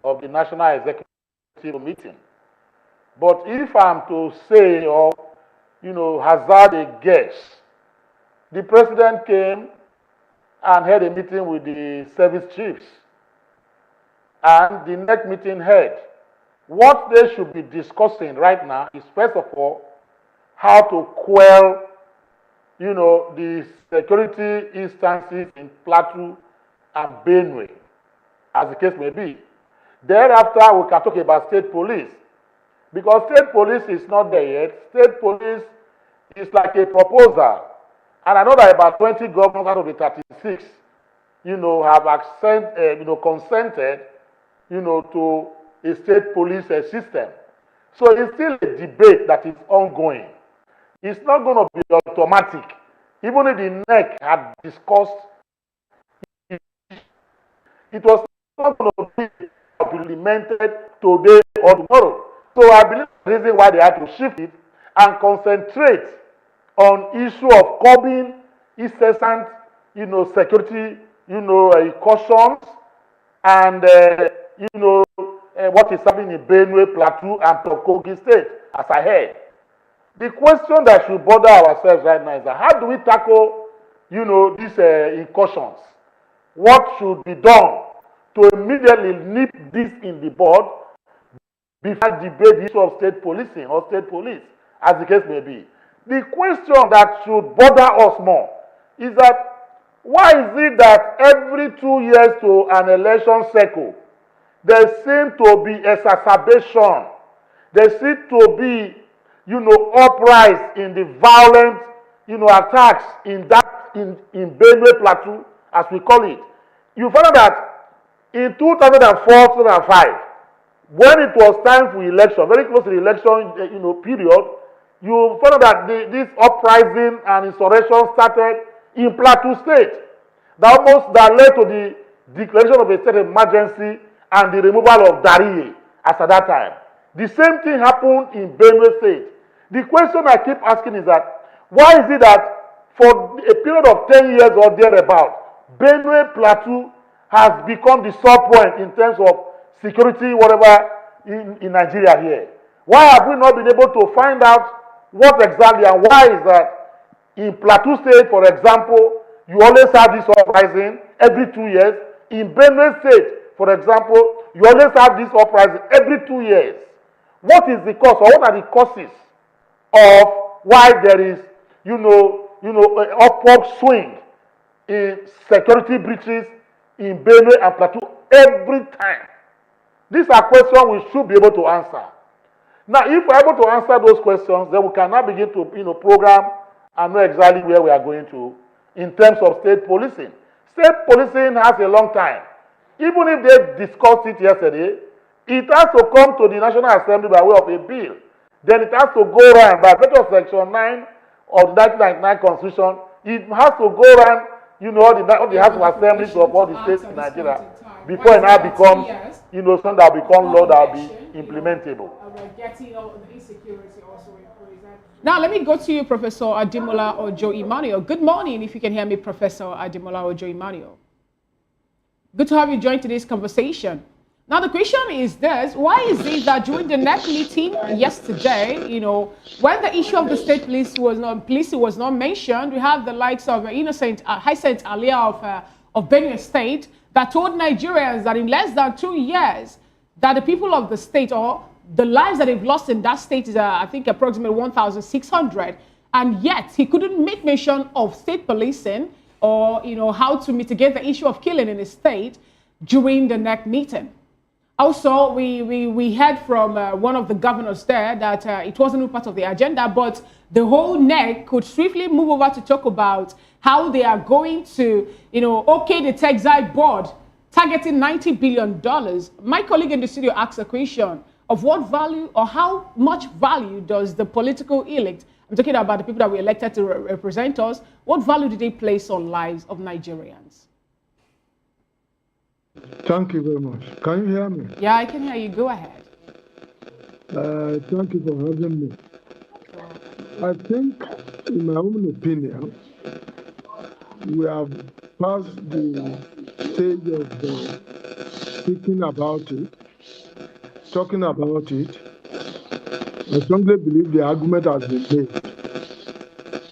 of the National Executive meeting. But if I'm to say, or hazard a guess, the president came and had a meeting with the service chiefs, and the next meeting held. What they should be discussing right now is, first of all, how to quell, the security instances in Plateau and Benue, as the case may be. Thereafter, we can talk about state police, because state police is not there yet. State police is like a proposal, and I know that about 20 governors out of the 36, have consented, to a state police system. So it's still a debate that is ongoing. It's not going to be automatic. Even if the NEC had discussed, it was not going to be implemented today or tomorrow. So I believe the reason why they had to shift it and concentrate on issue of curbing incessant, security, cautions, and what is happening in Benue, Plateau, and Kogi State, as I heard. The question that should bother ourselves right now is that how do we tackle, these incursions? What should be done to immediately nip this in the bud before debate the issue of state policing or state police, as the case may be? The question that should bother us more is that why is it that every 2 years to an election cycle, there seems to be exacerbation, there seems to be, uprise in the violent, attacks in Benue Plateau, as we call it. You find out that in 2004, 2005, when it was time for election, very close to the election, period, you find out that this uprising and insurrection started in Plateau State. That led to the declaration of a state of emergency and the removal of Darie as at that time. The same thing happened in Benue State. The question I keep asking is that why is it that for a period of 10 years or thereabout, Benue Plateau has become the sub point in terms of security, whatever, in Nigeria here? Why have we not been able to find out what exactly, and why is that in Plateau State, for example, you always have this uprising every 2 years. In Benue State, for example, you always have this uprising every 2 years. What is the cause, or what are the causes of why there is, an upward swing in security breaches in Benue and Plateau every time? These are questions we should be able to answer. Now, if we're able to answer those questions, then we can now begin to, program and know exactly where we are going to in terms of state policing. State policing has a long time. Even if they discussed it yesterday, it has to come to the National Assembly by way of a bill. Then it has to go around by virtue of Section 9 of the 1999 Constitution. It has to go around, all the House of Assemblies of all the states in Nigeria before it now becomes, something that will become law that will be implementable. Getting all the insecurity also increased. Now, let me go to you, Professor Ademola Ojo Emmanuel. Good morning, if you can hear me, Professor Ademola Ojo Emmanuel. Good to have you join today's conversation. Now, the question is this: why is it that during the NEC meeting yesterday, when the issue of the state police was not mentioned, we have the likes of Hyacinth Alia of Benue State that told Nigerians that in less than 2 years, that the people of the state, or the lives that they've lost in that state is, I think, approximately 1,600. And yet, he couldn't make mention of state policing or, how to mitigate the issue of killing in his state during the NEC meeting. Also, we heard from one of the governors there that it wasn't part of the agenda, but the whole NEC could swiftly move over to talk about how they are going to, okay the Textile Board targeting $90 billion. My colleague in the studio asked a question of what value or how much value does the political elite, I'm talking about the people that were elected to represent us, what value do they place on lives of Nigerians? Thank you very much. Can you hear me? Yeah, I can hear you. Go ahead. Thank you for having me. I think, in my own opinion, we have passed the stage of speaking about it, talking about it. I strongly believe the argument has been made.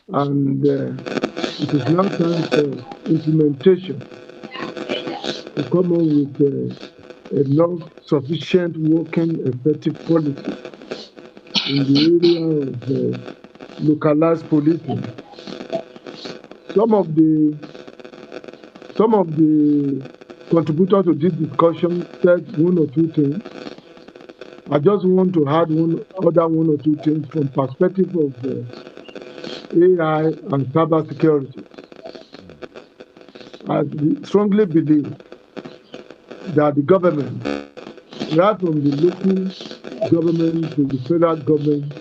And it is now time for implementation to come on with enough sufficient working effective policy in the area of localized policing. Some of the contributors to this discussion said one or two things. I just want to add one or two things from perspective of AI and cyber security. I strongly believe that the government, right from the local government to the federal government,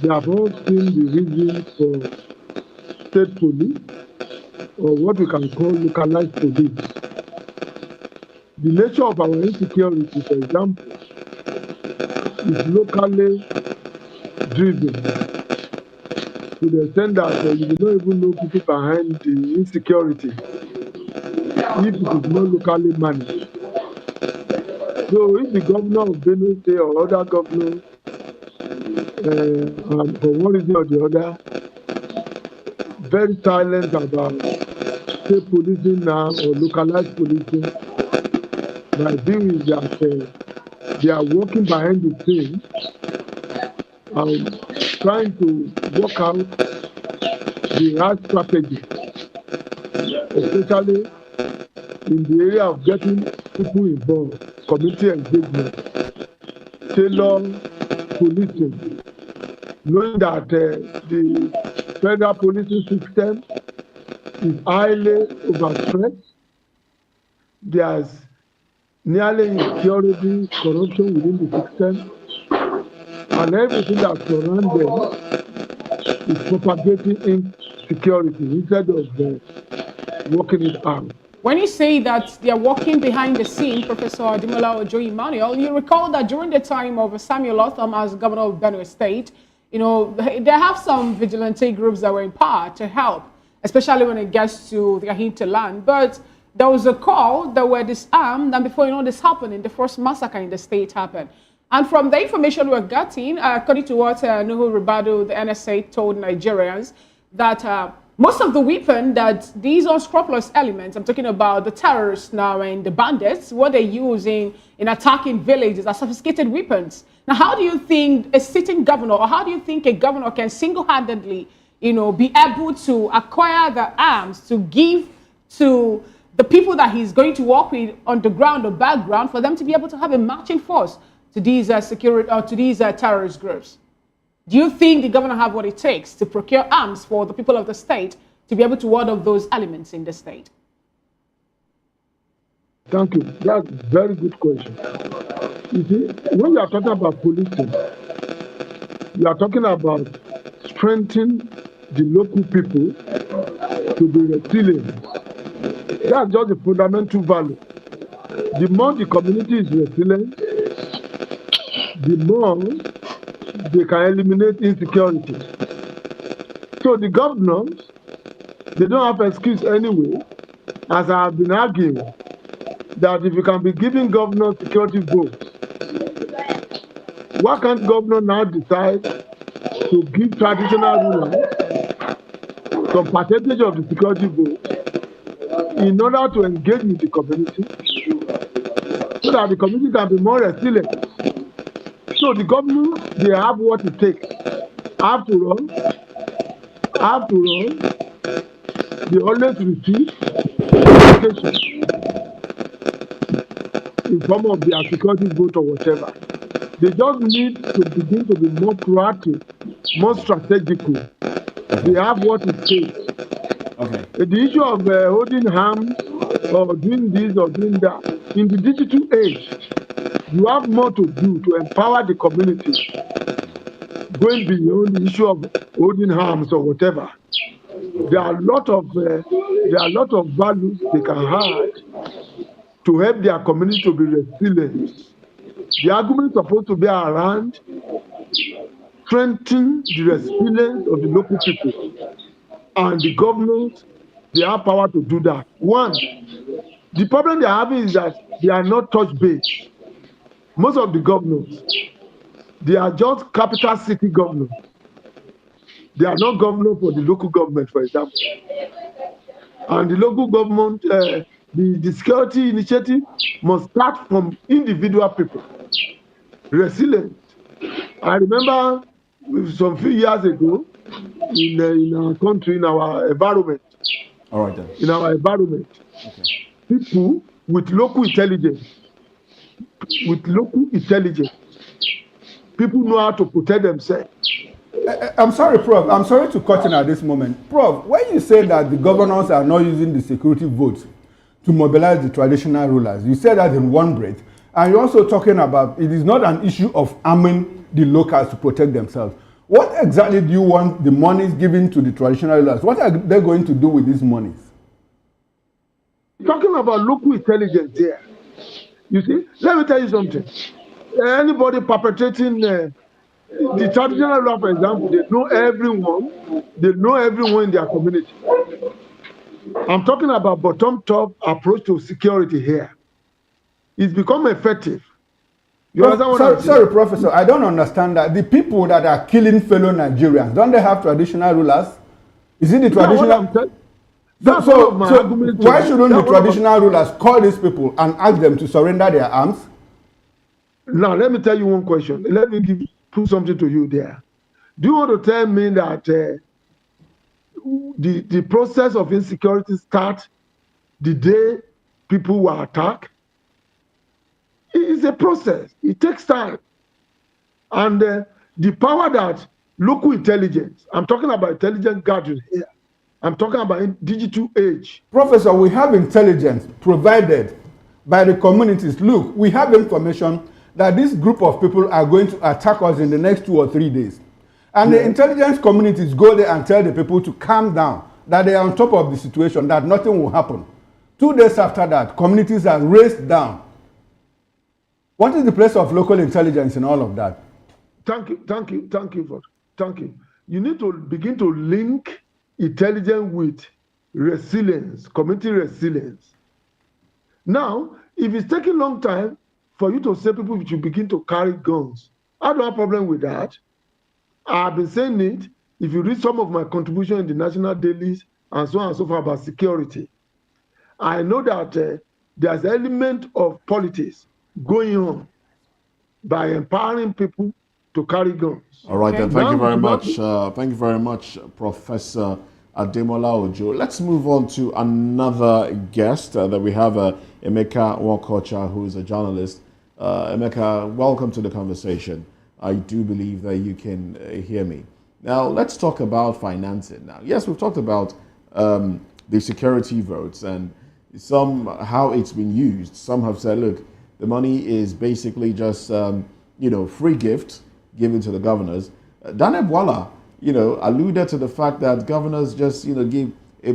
they have all seen the reason for state police, or what we can call localized police. The nature of our insecurity, for example, is locally driven, to the extent that you don't even know people behind the insecurity if it is not locally managed. So if the governor of Benue State or other governors, for one reason or the other, very silent about state policing now or localized policing, my view is that they are working behind the scenes and trying to work out the right strategy, especially in the area of getting people involved, community engagement, tailor policing, knowing that the federal policing system is highly overstretched. There's nearly insecurity, corruption within the system, and everything that surrounds them is propagating insecurity instead of working it out. When you say that they are working behind the scene, Professor Ademola Ojo Emmanuel, you recall that during the time of Samuel Otham as governor of Benue State, they have some vigilante groups that were in power to help, especially when it gets to their hinterland. But there was a call that were disarmed, and before this happening, the first massacre in the state happened. And from the information we're getting, according to what Nuhu Ribadu, the NSA, told Nigerians, that most of the weapons that these unscrupulous elements, I'm talking about the terrorists now and the bandits, what they're using in attacking villages are sophisticated weapons. Now, how do you think a sitting governor, or how do you think a governor can single-handedly, be able to acquire the arms to give to the people that he's going to work with on the ground or background for them to be able to have a marching force to these security or to these terrorist groups? Do you think the governor have what it takes to procure arms for the people of the state to be able to ward off those elements in the state? Thank you. That's a very good question. You see, when you are talking about policing, you are talking about strengthening the local people to be resilient. That's just a fundamental value. The more the community is resilient, the more they can eliminate insecurity. So the governors, they don't have excuse anyway, as I have been arguing, that if you can be giving governors security votes, why can't governor now decide to give traditional rulers some percentage of the security vote in order to engage with the community so that the community can be more resilient. So the government, they have what it takes. After all, they always receive education in form of their security vote or whatever. They just need to begin to be more proactive, more strategical. They have what it takes. Okay. The issue of holding arms or doing this or doing that, in the digital age, you have more to do to empower the community, going beyond the issue of holding arms or whatever. There are a lot of values they can add to help their community to be resilient. The argument is supposed to be around strengthening the resilience of the local people, and the government, they have power to do that. One, the problem they are having is that they are not touch-based. Most of the governors, they are just capital city governors. They are not governors for the local government, for example. And the local government, the security initiative must start from individual people. Resilient. I remember some few years ago in our country, in our environment. All right then. In our environment, Okay. people with local intelligence, people know how to protect themselves. I'm sorry, Prof. I'm sorry to cut in at this moment. Prof, when you say that the governors are not using the security votes to mobilize the traditional rulers, you said that in one breath. And you're also talking about it is not an issue of arming the locals to protect themselves. What exactly do you want the monies given to the traditional rulers? What are they going to do with these monies? Talking about local intelligence here, you see, let me tell you something. Anybody perpetrating the traditional law, for example, they know everyone in their community. I'm talking about bottom-top approach to security here. It's become effective. You understand what I'm saying? Sorry, Professor, I don't understand that. The people that are killing fellow Nigerians, don't they have traditional rulers? Is it the traditional? So why shouldn't the traditional rulers call these people and ask them to surrender their arms? Now, let me tell you one question. Let me put something to you there. Do you want to tell me that the process of insecurity starts the day people were attacked? It's a process. It takes time. And the power that local intelligence, I'm talking about intelligence gathering here, I'm talking about digital age. Professor, we have intelligence provided by the communities. Look, we have information that this group of people are going to attack us in the next 2 or 3 days. And the intelligence communities go there and tell the people to calm down, that they are on top of the situation, that nothing will happen. 2 days after that, communities are raced down. What is the place of local intelligence in all of that? Thank you. You need to begin to link intelligence with resilience, community resilience. Now, if it's taking a long time for you to say people should begin to carry guns, I don't have a problem with that. I've been saying it. If you read some of my contribution in the national dailies and so on and so forth about security, I know that there's an element of politics going on by empowering people to carry guns. All right, then. Thank you very much. Thank you very much, Professor Ademola Ojo. Let's move on to another guest that we have, Emeka Nwakocha, who is a journalist. Emeka, welcome to the conversation. I do believe that you can hear me. Now, let's talk about financing now. Yes, we've talked about the security votes and how it's been used. Some have said, look, the money is basically just, free gift given to the governors. Daniel Bwala, alluded to the fact that governors just, give a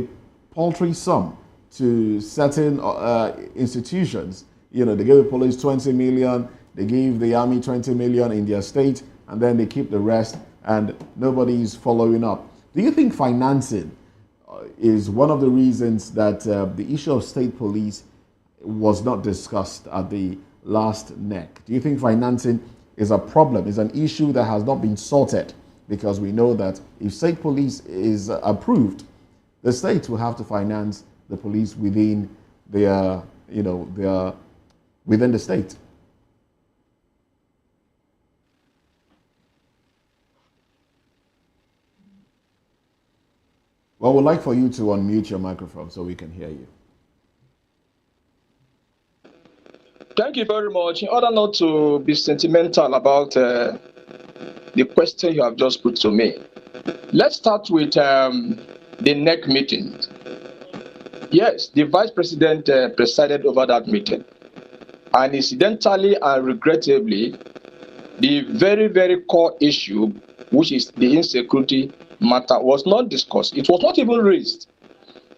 paltry sum to certain institutions. They gave the police 20 million, they gave the army 20 million in their state, and then they keep the rest, and nobody's following up. Do you think financing is one of the reasons that the issue of state police was not discussed at the last NEC? Do you think financing is a problem, is an issue that has not been sorted? Because we know that if state police is approved, the state will have to finance the police within their, within the state. Well, we'd like for you to unmute your microphone so we can hear you. Thank you very much. In order not to be sentimental about the question you have just put to me, let's start with the NEC meeting. Yes, the Vice President presided over that meeting. And incidentally and regrettably, the very, very core issue, which is the insecurity matter, was not discussed. It was not even raised.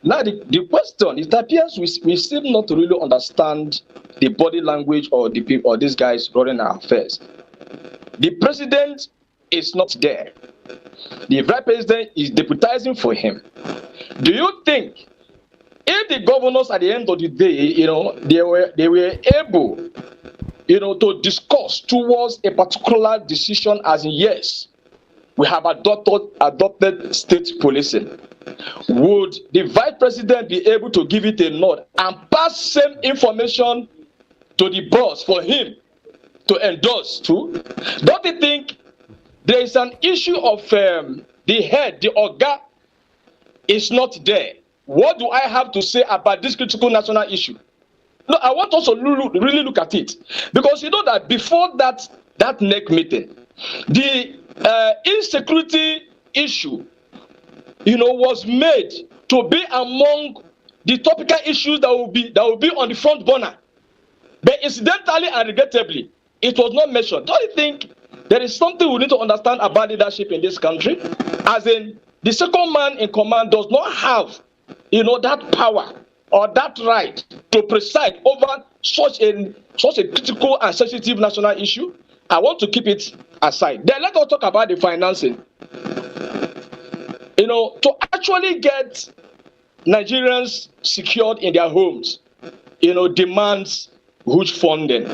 Now, the question, it appears we seem not to really understand the body language or the people or these guys running our affairs. The president is not there. The vice president is deputizing for him. Do you think if the governors at the end of the day, they were able, to discuss towards a particular decision as in yes, we have adopted state policing, would the vice president be able to give it a nod and pass same information to the boss for him to endorse too? Don't you think there is an issue of the head, the organ is not there? What do I have to say about this critical national issue? No, I want us to really look at it, because you know that before that NEC meeting, the insecurity issue, was made to be among the topical issues that will be on the front burner. But incidentally and regrettably, it was not mentioned. Don't you think there is something we need to understand about leadership in this country? As in, the second man in command does not have, that power or that right to preside over such a critical and sensitive national issue. I want to keep it aside. Then let us talk about the financing. To actually get Nigerians secured in their homes, demands huge funding.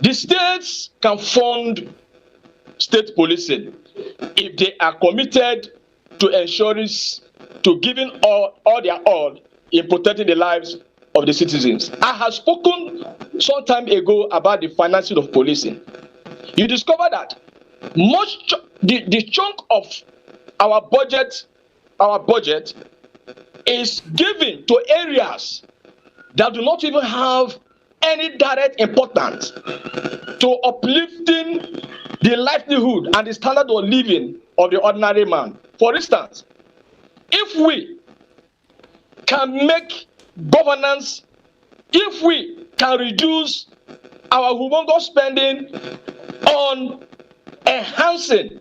The states can fund state policing if they are committed to ensuring, to giving all their all in protecting the lives of the citizens. I have spoken some time ago about the financing of policing. You discover that the chunk of our budget is given to areas that do not even have any direct importance to uplifting the livelihood and the standard of living of the ordinary man. For instance, if we can make governance, if we can reduce our humongous spending on enhancing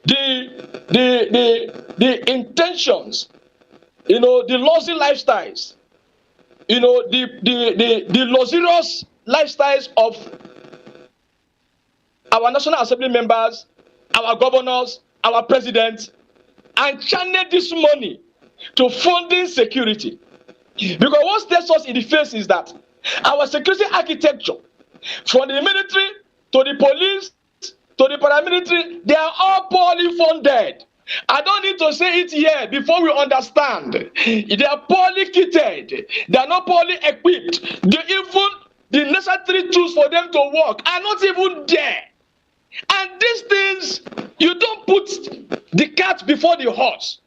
the intentions, the lousy lifestyles, the luxurious lifestyles of our National Assembly members, our governors, our presidents, and channel this money to funding security. Because what stares us in the face is that our security architecture, from the military to the police to the paramilitary, they are all poorly funded. I don't need to say it here before we understand. They are poorly kitted. They are not poorly equipped. The necessary tools for them to work are not even there. And these things, you don't put the cat before the horse.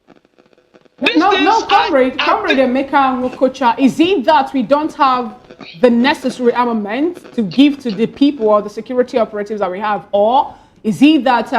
Comrade Emeka Nwokocha, is it that we don't have the necessary armament to give to the people or the security operatives that we have, or is it that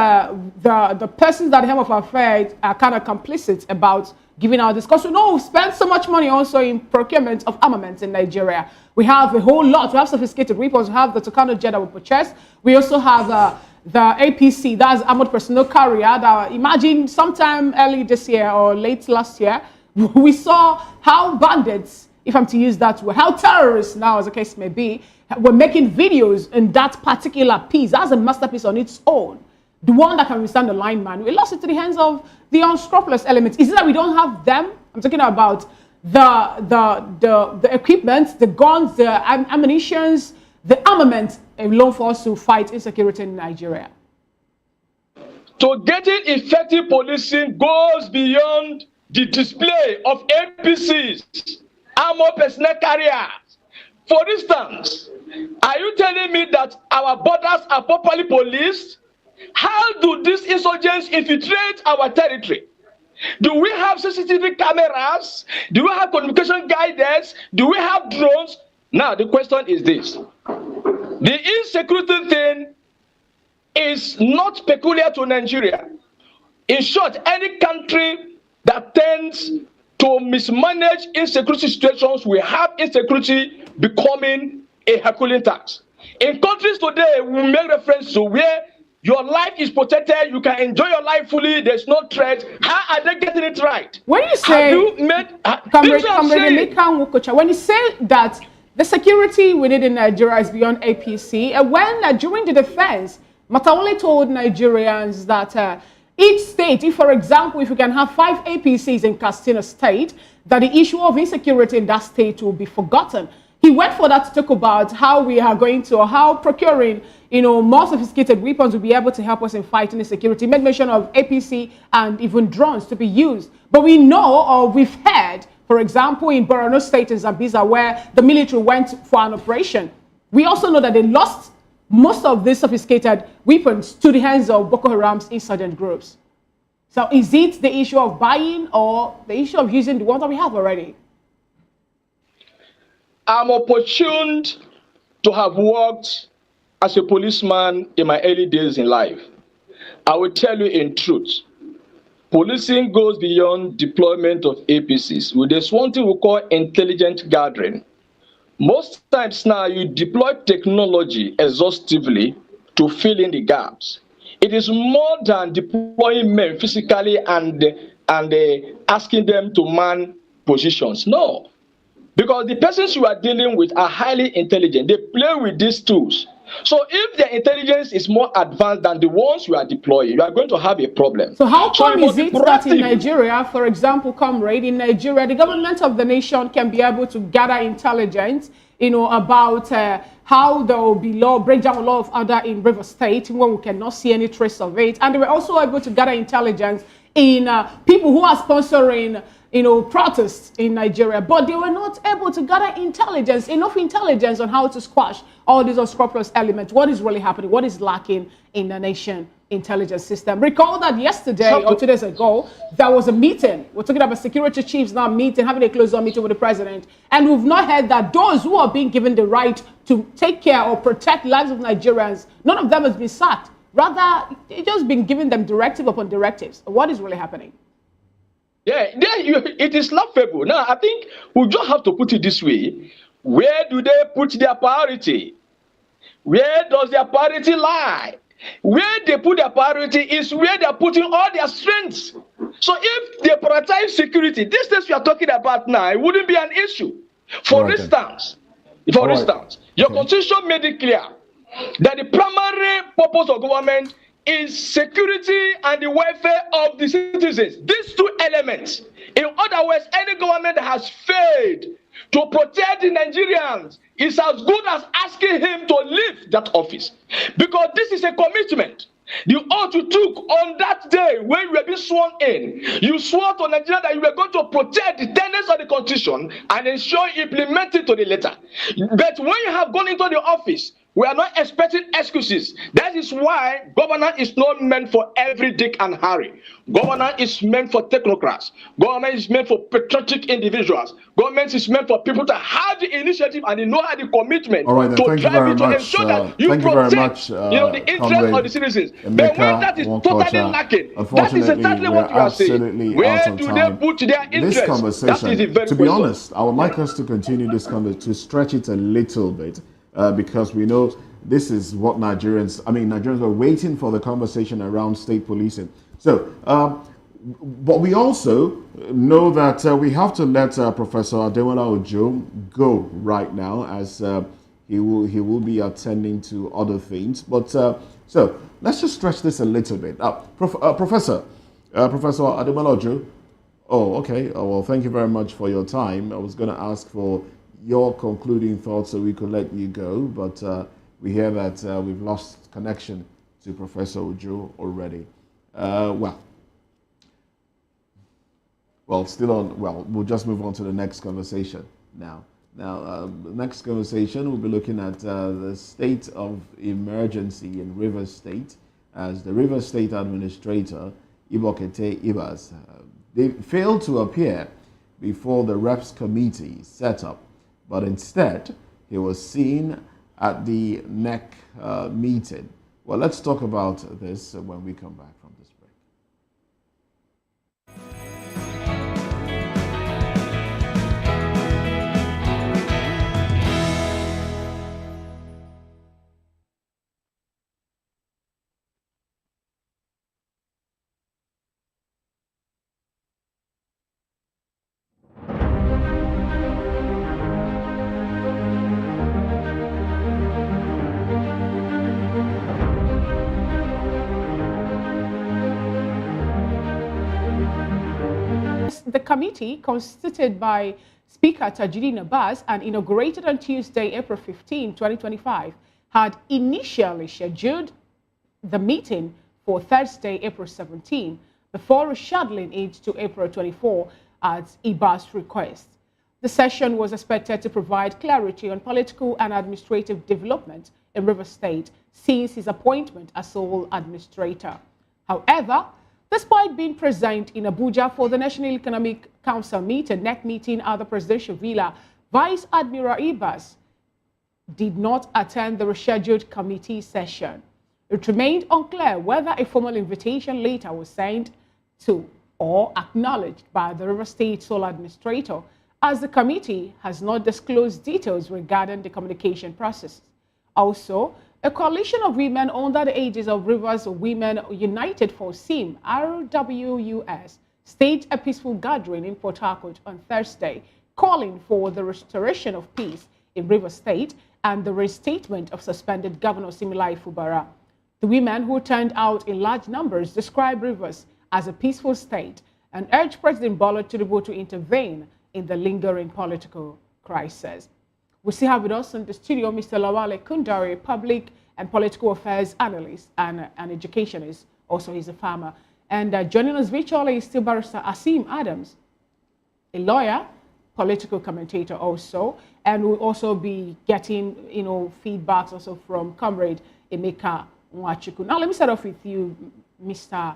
the persons at the helm of our affairs are kind of complicit about giving out this? Because we know we spend so much money also in procurement of armaments in Nigeria. We have a whole lot. We have sophisticated weapons. We have the Tucano jet that we purchased. We also have the APC, that's Armored Personnel Carrier. That, imagine sometime early this year or late last year, we saw how bandits, if I'm to use that word, how terrorists now, as the case may be, were making videos in that particular piece. That's a masterpiece on its own. The one that can withstand the lineman. We lost it to the hands of the unscrupulous elements. Is it that we don't have them? I'm talking about the equipment, the guns, the ammunitions, the armament alone for us to fight insecurity in Nigeria. So getting effective policing goes beyond the display of APCs, armored personnel carriers. For instance, are you telling me that our borders are properly policed? How do these insurgents infiltrate our territory? Do we have CCTV cameras? Do we have communication guidance? Do we have drones? Now, the question is this. The insecurity thing is not peculiar to Nigeria. In short, any country that tends to mismanage insecurity situations will have insecurity becoming a Herculean task. In countries today, we make reference to where your life is protected, you can enjoy your life fully, there's no threat. How are they getting it right? When you say, when you say that the security we need in Nigeria is beyond APC, and when during the defense, Matawale told Nigerians that each state, if for example, if you can have 5 APCs in Katsina State, that the issue of insecurity in that state will be forgotten. He went for that to talk about how we are going to, or how procuring, more sophisticated weapons will be able to help us in fighting insecurity. He made mention of APC and even drones to be used. But we know, or we've heard, for example, in Borno State in Zambiza, where the military went for an operation, we also know that they lost most of these sophisticated weapons to the hands of Boko Haram's insurgent groups. So is it the issue of buying or the issue of using the ones that we have already? I'm opportuned to have worked as a policeman in my early days in life. I will tell you in truth, policing goes beyond deployment of APCs. There's one thing we call intelligent gathering. Most times now, you deploy technology exhaustively to fill in the gaps. It is more than deploying men physically and asking them to man positions. No. Because the persons you are dealing with are highly intelligent. They play with these tools. So if their intelligence is more advanced than the ones you are deploying, you are going to have a problem. So how come is it that in Nigeria, for example, comrade, in Nigeria, the government of the nation can be able to gather intelligence, about how there will be breakdown law of order in River State when we cannot see any trace of it. And they were also able to gather intelligence in people who are sponsoring protests in Nigeria, but they were not able to gather enough intelligence on how to squash all these unscrupulous elements. What is really happening? What is lacking in the nation intelligence system? Recall that yesterday or 2 days ago, there was a meeting. We're talking about security chiefs now meeting, having a closed-door meeting with the president. And we've not heard that those who are being given the right to take care or protect lives of Nigerians, none of them has been sacked. Rather, it's just been giving them directive upon directives. What is really happening? Yeah, it is laughable. Now, I think we just have to put it this way. Where do they put their priority? Where does their priority lie? Where they put their priority is where they are putting all their strengths. So if they prioritize security, these things we are talking about now, it wouldn't be an issue. For instance, your constitution made it clear that the primary purpose of government is security and the welfare of the citizens. These two elements. In other words, any government that has failed to protect the Nigerians is as good as asking him to leave that office. Because this is a commitment. The oath you took on that day when you were being sworn in, you swore to Nigeria that you were going to protect the tenets of the constitution and ensure implement it to the letter. But when you have gone into the office, we are not expecting excuses. That is why governance is not meant for every Dick and Harry. Governance is meant for technocrats. Government is meant for patriotic individuals. Government is meant for people to have the initiative and they know how the commitment to drive it to ensure that you protect the interests of the citizens. But when that is totally lacking, that is exactly what you are saying. Where do they put their interests? That is the very to be honest, I would like us to continue this conversation, to stretch it a little bit. Because we know this is what Nigerians were waiting for the conversation around state policing. So, but we also know that we have to let Professor Ademola Ojo go right now, as he will be attending to other things. But so let's just stretch this a little bit. Professor Ademola Ojo. Oh, okay. Oh, well, thank you very much for your time. I was going to ask for your concluding thoughts so we could let you go, but we hear that we've lost connection to Professor Ojo already. Well, Well, still on. Well, we'll just move on to the next conversation now. The next conversation we'll be looking at the state of emergency in Rivers State, as the Rivers State Administrator Ibas they failed to appear before the reps committee set up, but instead he was seen at the NEC meeting. Well, let's talk about this when we come back from this break. The committee, constituted by Speaker Tajuddin Ibas and inaugurated on Tuesday, April 15, 2025, had initially scheduled the meeting for Thursday, April 17, before rescheduling it to April 24 at Ibas' request. The session was expected to provide clarity on political and administrative development in Rivers State since his appointment as sole administrator. However, despite being present in Abuja for the National Economic Council meeting, NEC meeting at the Presidential Villa, Vice Admiral Ibas did not attend the rescheduled committee session. It remained unclear whether a formal invitation letter was sent to or acknowledged by the River State sole administrator, as the committee has not disclosed details regarding the communication process. Also, a coalition of women under the aegis of Rivers Women United for SIM, RWUS, staged a peaceful gathering in Port Harcourt on Thursday, calling for the restoration of peace in Rivers State and the reinstatement of suspended Governor Similai Fubara. The women, who turned out in large numbers, described Rivers as a peaceful state and urged President Bola Tinubu to intervene in the lingering political crisis. We still have with us in the studio Mr. Lawale Kundari, public and political affairs analyst and an educationist. Also, he's a farmer. And joining us virtually is still Barrister Asim Adams, a lawyer, political commentator also, and we'll also be getting, feedbacks also from Comrade Emeka Nwachuku. Now, let me start off with you, Mr.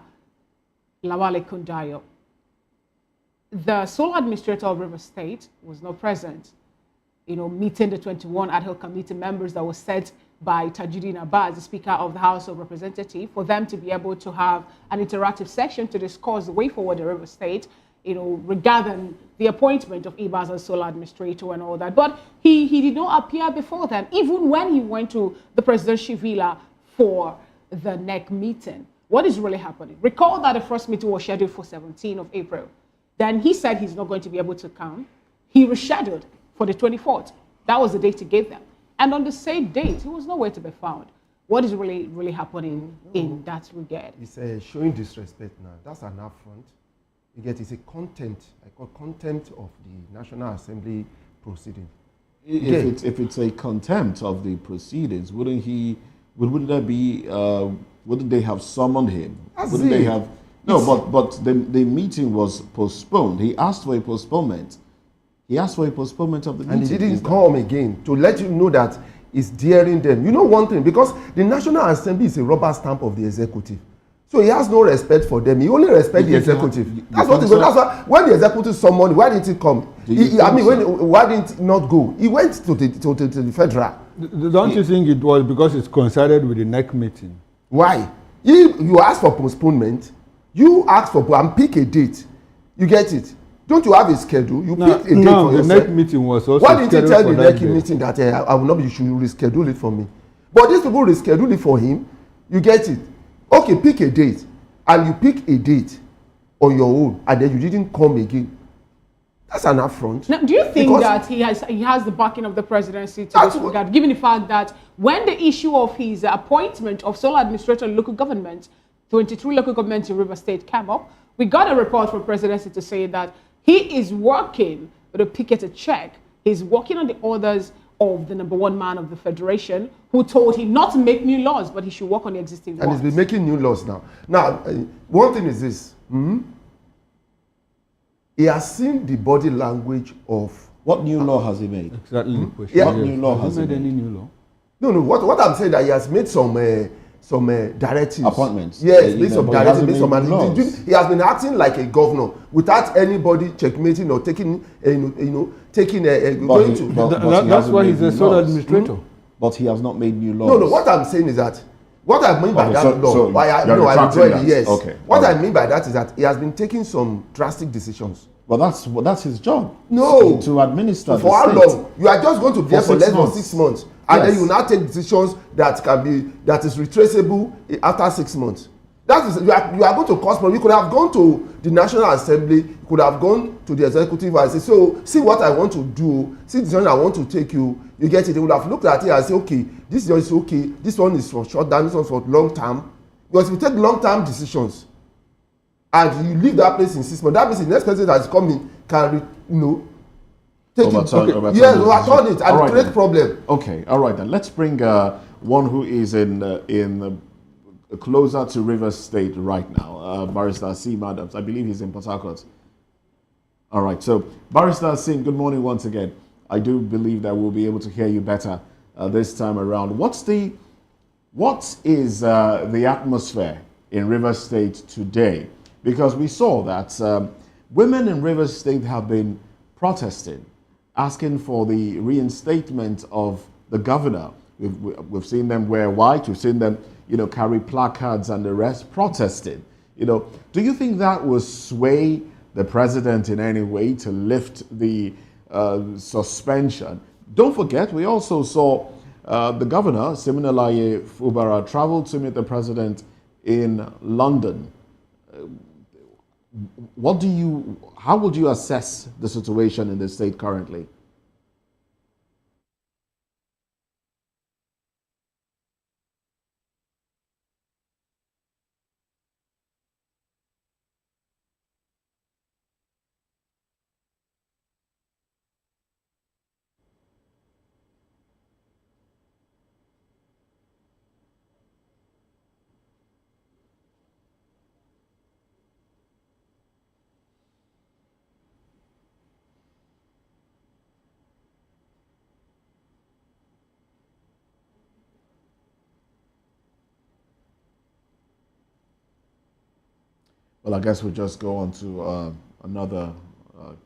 Lawale Kundayo. The sole administrator of River State was not present, meeting the 21 ad hoc committee members that was set by Tajuddin Ibas, the Speaker of the House of Representatives, for them to be able to have an interactive session to discuss the way forward in River State, regarding the appointment of Ibas as sole administrator and all that. But he did not appear before then, even when he went to the Presidential Villa for the NEC meeting. What is really happening? Recall that the first meeting was scheduled for 17th of April. Then he said he's not going to be able to come. He rescheduled for the 24th. That was the date he gave them. And on the same date, he was nowhere to be found. What is really happening in that regard? It's showing disrespect now. That's an affront. You get, it's a contempt. I call contempt of the National Assembly proceeding. If it's a contempt of the proceedings, wouldn't they have summoned him? Wouldn't they have? No, but the meeting was postponed. He asked for a postponement. He asked for a postponement of the meeting. And he didn't come again to let you know that it's daring them. You know one thing, because the National Assembly is a rubber stamp of the executive. So he has no respect for them. He only respects the executive. That's what he goes. That's why when the executive summoned, why didn't he come? Why didn't he not go? He went to the federal. Don't you think it was because it's coincided with the NEC meeting? Why? You ask for postponement, you ask for and pick a date. You get it? Don't you have a schedule? You pick a date for yourself. The NEC meeting was also. Why didn't you tell the NEC meeting that I will not be? You should reschedule it for me? But these people reschedule it for him. You get it? Okay, pick a date, and you pick a date on your own, and then you didn't come again. That's an affront. Now, do you think that he has the backing of the presidency to this regard, given the fact that when the issue of his appointment of sole administrator in local government, 23 local governments in River State came up, we got a report from presidency to say that he is working with a picketed check. He's working on the orders of the #1 man of the federation, who told him not to make new laws, but he should work on the existing ones. And he's been making new laws now. Now, one thing is this. he has seen the body language of. What new law has he made? Exactly. Yeah. What new law Has has he he made any made? new law? No. What I'm saying that he has made some directives. Appointments. Yes, made some but he hasn't directives, made some made laws. He has been acting like a governor without anybody checkmating or taking, going to. That's why he's a sole administrator. But he has not made new laws. No. What I'm saying is that what I mean by Okay, that so- law, so why I you're no, I retracting withdraw it. that. Yes. Okay, What all right. I mean by that is that he has been taking some drastic decisions. Well, that's his job. No. To administer For the how state. long? You are just going to be there for 6 less than months. 6 months, and Yes. then you now take decisions that is retraceable after 6 months. That is, you are going to cause problem. You could have gone to the National Assembly, you could have gone to the executive and say, so see what I want to do, see the decision I want to take, you get it. They would have looked at it and say, okay, this one is okay, this one is for short term, this one is for long term. Because if you take long term decisions and you leave that place in 6 months, that means the next president that is coming can take Overturn it. those Yes, decisions. overturn it All and right create then. problem. Okay, all right then. Let's bring one who is in closer to Rivers State right now, Barrister Asim Adams. I believe he's in Port Harcourt. All right, so Barrister Asim, good morning once again. I do believe that we'll be able to hear you better this time around. What is the atmosphere in Rivers State today? Because we saw that women in Rivers State have been protesting, asking for the reinstatement of the governor. We've seen them wear white. We've seen them, carry placards and the rest, protesting. Do you think that will sway the president in any way to lift the suspension? Don't forget, we also saw the governor, Siminalayi Fubara, travel to meet the president in London. How would you assess the situation in the state currently? Well, I guess we'll just go on to another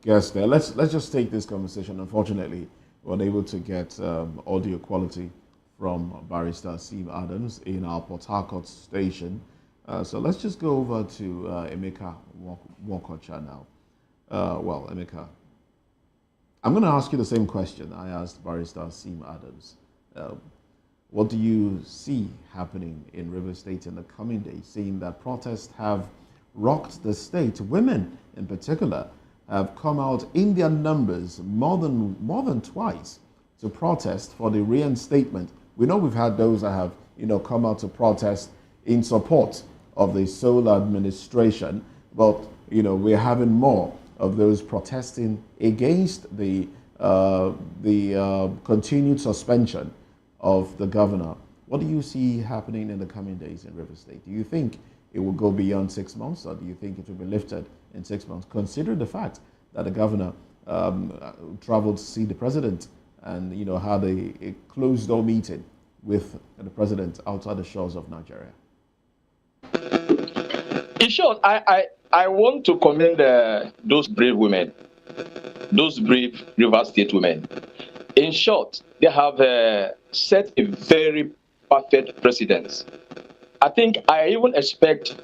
guest there. Let's just take this conversation. Unfortunately, we were able to get audio quality from Barrister Asim Adams in our Port Harcourt station. So let's just go over to Emeka Wokocha now. Well, Emeka, I'm going to ask you the same question I asked Barrister Asim Adams. What do you see happening in Rivers State in the coming days, seeing that protests have rocked the state? Women, in particular, have come out in their numbers more than twice to protest for the reinstatement. We know we've had those that have, come out to protest in support of the sole administration, but we're having more of those protesting against the continued suspension of the governor. What do you see happening in the coming days in Rivers State? Do you think it will go beyond 6 months, or do you think it will be lifted in 6 months? Consider the fact that the governor traveled to see the president and had a closed-door meeting with the president outside the shores of Nigeria. In short, I want to commend those brave women, those brave Rivers State women. In short, they have set a very perfect precedent. I think I even expect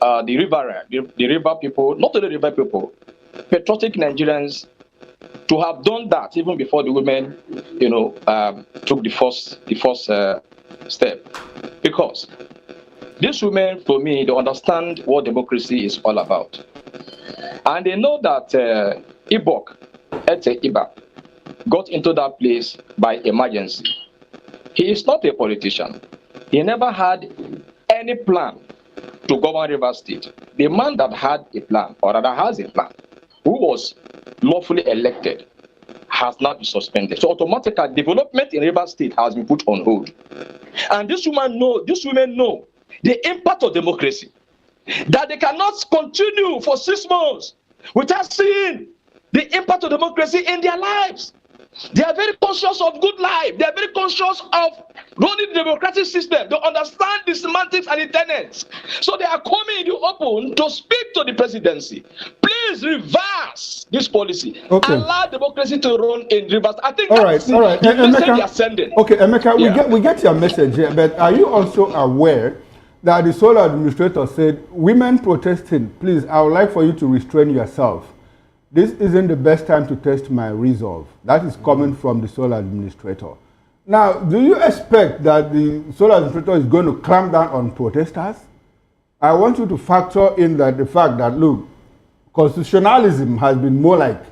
the river people, not only river people, patriotic Nigerians, to have done that even before the women, took the first step. Because these women, for me, they understand what democracy is all about, and they know that Ibas got into that place by emergency. He is not a politician. He never had any plan to govern Rivers State. The man that had a plan, or rather has a plan, who was lawfully elected, has not been suspended. So automatically, development in Rivers State has been put on hold. And these women know the impact of democracy, that they cannot continue for 6 months without seeing the impact of democracy in their lives. They are very conscious of good life. They are very conscious of running the democratic system. They understand the semantics and the tenets. So they are coming in the open to speak to the presidency. Please reverse this policy. Okay. Allow democracy to run in reverse. I think All that's right. the message they are sending. Okay, Emeka, Yeah. we get your message here, but are you also aware that the sole administrator said, women protesting, please, I would like for you to restrain yourself. This isn't the best time to test my resolve. That is coming from the sole administrator. Now, do you expect that the sole administrator is going to clamp down on protesters? I want you to factor in that the fact that, look, constitutionalism has been more like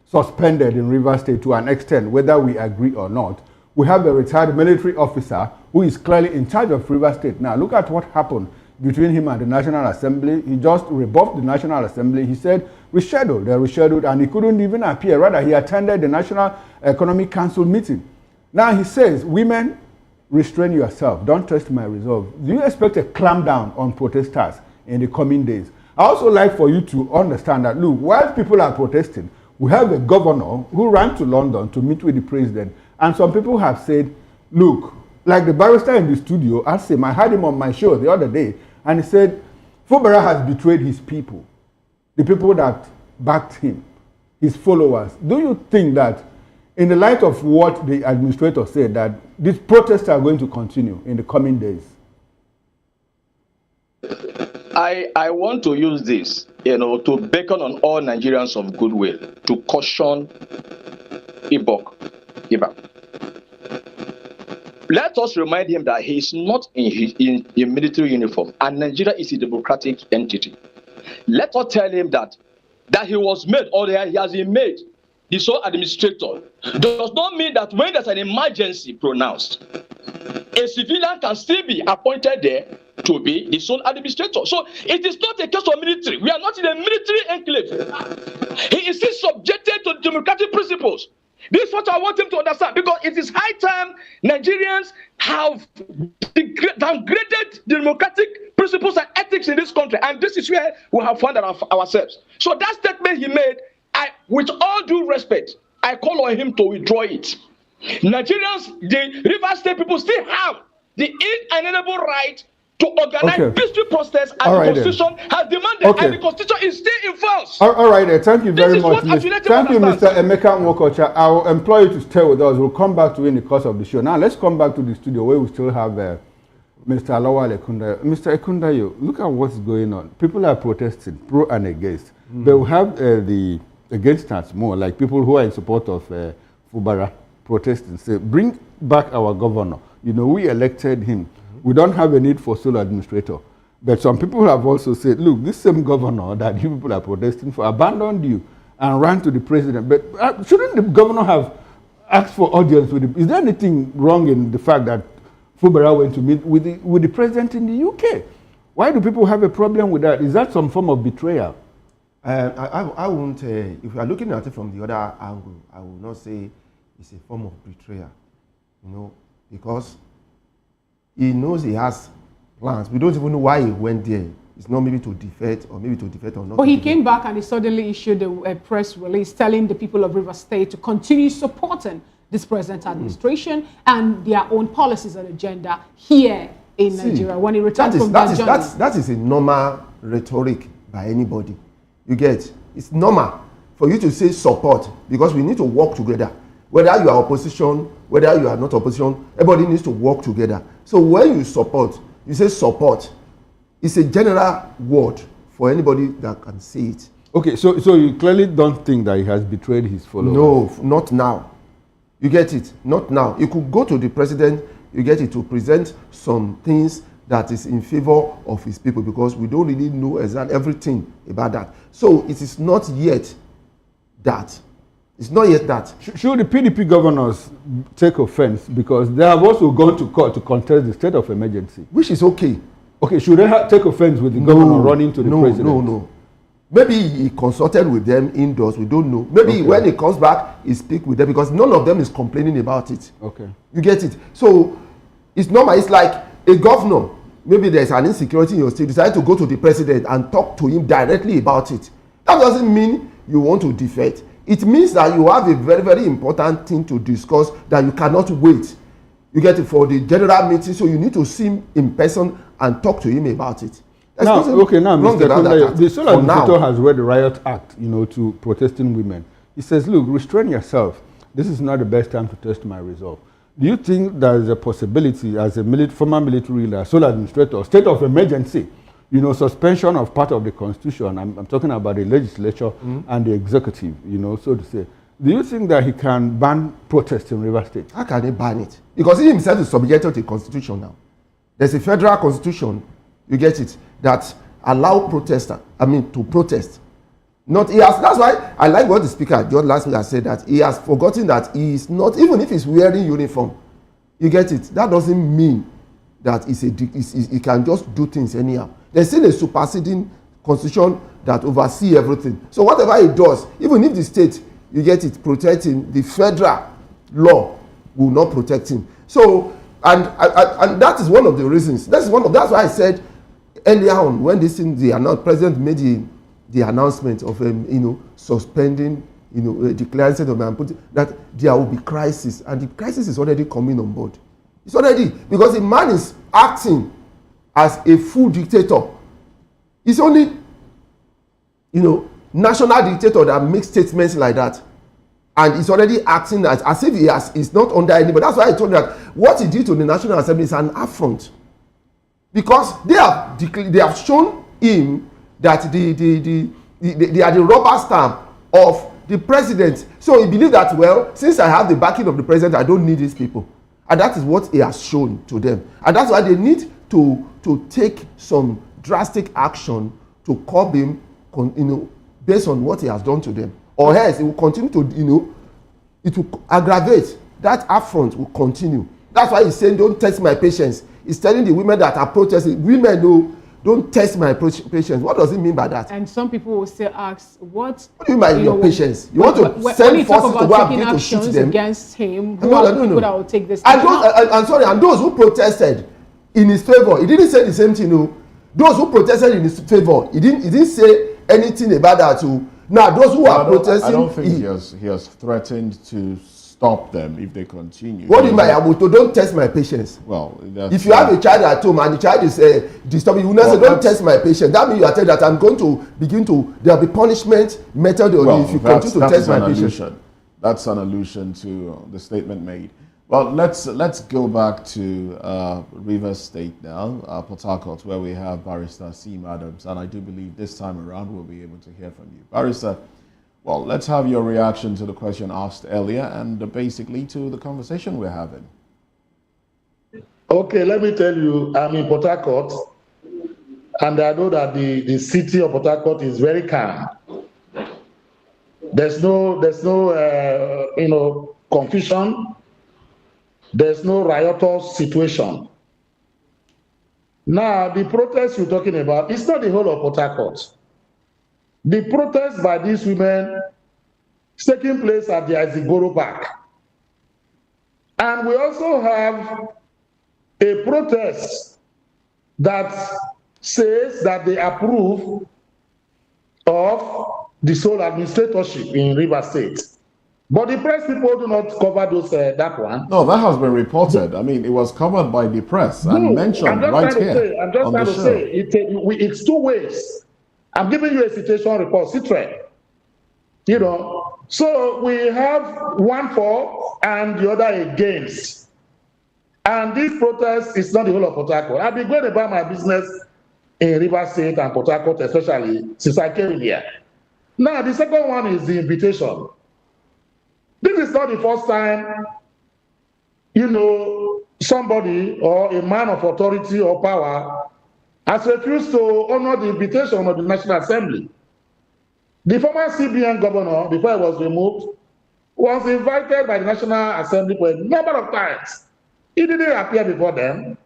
suspended in Rivers State to an extent, whether we agree or not. We have a retired military officer who is clearly in charge of Rivers State. Now, look at what happened between him and the National Assembly. He just rebuffed the National Assembly. He said, rescheduled, they rescheduled, and he couldn't even appear. Rather, he attended the National Economic Council meeting. Now he says, women, restrain yourself. Don't test my resolve. Do you expect a clampdown on protesters in the coming days? I also like for you to understand that, look, while people are protesting, we have a governor who ran to London to meet with the president. And some people have said, look, like the barrister in the studio, Asim, I had him on my show the other day, and he said, Fubara has betrayed his people, the people that backed him, his followers. Do you think that, in the light of what the administrator said, that these protests are going to continue in the coming days? I want to use this, to beckon on all Nigerians of goodwill to caution Ibas. Let us remind him that he is not in military uniform, and Nigeria is a democratic entity. Let us tell him that he was made, or that he has been made the sole administrator, does not mean that when there's an emergency pronounced, a civilian can still be appointed there to be the sole administrator. So it is not a case of military. We are not in a military enclave. He is still subjected to democratic principles. This is what I want him to understand, because it is high time Nigerians have downgraded democratic principles and ethics in this country, and this is where we have found ourselves. So that statement he made, with all due respect, I call on him to withdraw it. Nigerians, the Rivers State people still have the inalienable right to organize peaceful protests, and the Constitution has demanded, and the Constitution is still in force. All right, thank you very much. Thank you, Mr. Emeka Nwokocha. I will employ you to stay with us. We'll come back to you in the course of the show. Now, let's come back to the studio where we still have Mr. Alawale Ekundayo. Mr. Ekundayo, look at what's going on. People are protesting, pro and against. But we have the againsters more, like people who are in support of Fubara protesting, say, bring back our governor. We elected him. We don't have a need for sole administrator. But some people have also said, look, this same governor that you people are protesting for abandoned you and ran to the president. But shouldn't the governor have asked for audience with him? Is there anything wrong in the fact that Fubara went to meet with the president in the UK? Why do people have a problem with that? Is that some form of betrayal? I won't, if you are looking at it from the other angle, I will not say it's a form of betrayal, because he knows he has plans. We don't even know why he went there. It's not maybe to defect or not. But he came back and he suddenly issued a press release telling the people of Rivers State to continue supporting this present administration and their own policies and agenda here in Nigeria when he returned from that journey. That is a normal rhetoric by anybody. You get, it's normal for you to say support, because we need to work together. Whether you are opposition, whether you are not opposition, everybody needs to work together. So when you support, you say support. It's a general word for anybody that can say it. Okay, so you clearly don't think that he has betrayed his followers? No, not now. You get it? Not now. You could go to the president, you get it, to present some things that is in favor of his people, because we don't really know exactly everything about that. So it is not yet that. It's not yet that. Should the PDP governors take offense because they have also gone to court to contest the state of emergency? Which is okay. Okay, should they take offense with the governor running to the president? No. Maybe he consulted with them indoors. We don't know. Maybe when he comes back, he speak with them, because none of them is complaining about it. Okay. You get it? So it's normal. It's like a governor. Maybe there's an insecurity in your state. Decide to go to the president and talk to him directly about it. That doesn't mean you want to defect. It means that you have a very, very important thing to discuss that you cannot wait. You get it for the general meeting, so you need to see him in person and talk to him about it. Now, Mr. Kunle, the sole administrator has read the Riot Act, to protesting women. He says, look, restrain yourself. This is not the best time to test my resolve. Do you think there is a possibility as a former military leader, sole administrator, state of emergency, suspension of part of the constitution, I'm talking about the legislature and the executive, so to say. Do you think that he can ban protests in Rivers State? How can he ban it? Because he himself is subjected to the constitution now. There's a federal constitution, you get it, that allow protester, to protest. That's why I like what the speaker, George last week, has said, that he has forgotten that he is not, even if he's wearing uniform, you get it, that doesn't mean that he can just do things anyhow. There's still a superseding constitution that oversees everything. So whatever he does, even if the state, you get it, protect him, the federal law will not protect him. So, and that is one of the reasons. That's why I said earlier on, when the president made the announcement of suspending, declaring state of emergency, that there will be crisis, and the crisis is already coming on board. It's already, because the man is acting as a full dictator. It's only, national dictator that makes statements like that, and he's already acting as if he's not under anybody. That's why I told you that what he did to the National Assembly is an affront, because they have shown him that they are the rubber stamp of the president. So he believed that, well, since I have the backing of the president, I don't need these people, and that is what he has shown to them, and that's why they need to take some drastic action to curb him, based on what he has done to them, or else it will continue to, it will aggravate. That affront will continue. That's why he's saying, don't test my patience. He's telling the women that are protesting, women, don't test my patience. What does it mean by that? And some people will still ask, what do you mean by your patience? You want to send forces to go and begin to shoot them? Against him, who are the people that will take this? And those who protested in his favor, he didn't say the same thing. Those who protested in his favor, he didn't say anything about that too. Now, those who are protesting, I don't think he has threatened to stop them if they continue. What do you mean? Don't test my patience. Well, if you have a child at home and the child is disturbing, you will not say, don't test my patience. That means you are telling that I'm going to begin to, there will be punishment method on you if you continue to test my patience. That's an allusion to the statement made. Well, let's go back to Rivers State now, Port Harcourt, where we have Barrister C. Adams, and I do believe this time around we'll be able to hear from you. Barrister, well, let's have your reaction to the question asked earlier and basically to the conversation we're having. Okay, let me tell you, I'm in Port Harcourt, and I know that the city of Port Harcourt is very calm. There's no confusion. There's no riotous situation. Now, the protest you're talking about, it's not the whole of Port Harcourt. The protest by these women is taking place at the Azigoro Park. And we also have a protest that says that they approve of the sole administratorship in Rivers State. But the press people do not cover those that one. No, that has been reported. I mean, it was covered by the press and mentioned right here. I'm just trying to say, it's two ways. I'm giving you a situation report, Citre. So we have one for and the other against. And this protest is not the whole of Port Harcourt. I've been going about my business in Rivers State and Port Harcourt, especially since I came here. Now, the second one is the invitation. This is not the first time, somebody or a man of authority or power has refused to honor the invitation of the National Assembly. The former CBN governor, before he was removed, was invited by the National Assembly for a number of times. He didn't appear before them.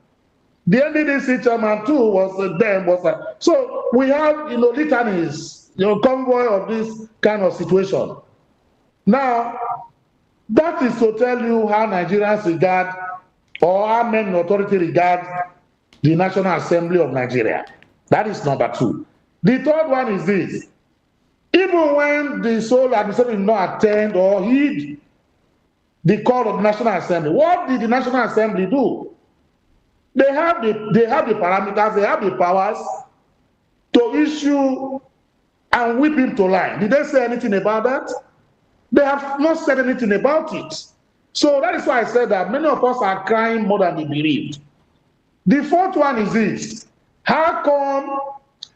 The NDDC chairman too was so we have litanies, convoy of this kind of situation. Now, that is to tell you how Nigerians regard, or how men in authority regard, the National Assembly of Nigeria. That is number two. The third one is this. Even when the sole administrator did not attend or heed the call of the National Assembly, what did the National Assembly do? They have the parameters, they have the powers to issue and whip him to line. Did they say anything about that? They have not said anything about it. So that is why I said that many of us are crying more than they believed. The fourth one is this. How come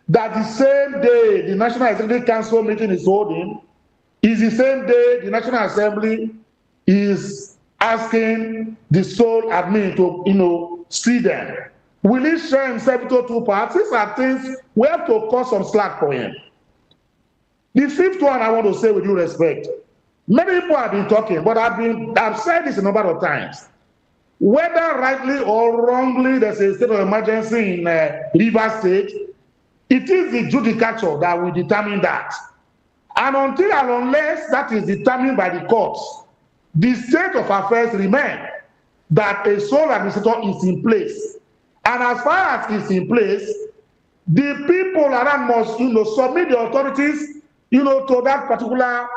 that the same day the National Executive Council meeting is holding is the same day the National Assembly is asking the sole admin to, see them? Will he share himself into two parts? These are things we have to cut some slack for him. The fifth one I want to say with due respect. Many people have been talking, but I've said this a number of times. Whether rightly or wrongly there's a state of emergency in Ibas State, it is the judicature that will determine that. And until and unless that is determined by the courts, the state of affairs remain that a sole administrator is in place. And as far as it's in place, the people around must, submit the authorities, to that particular,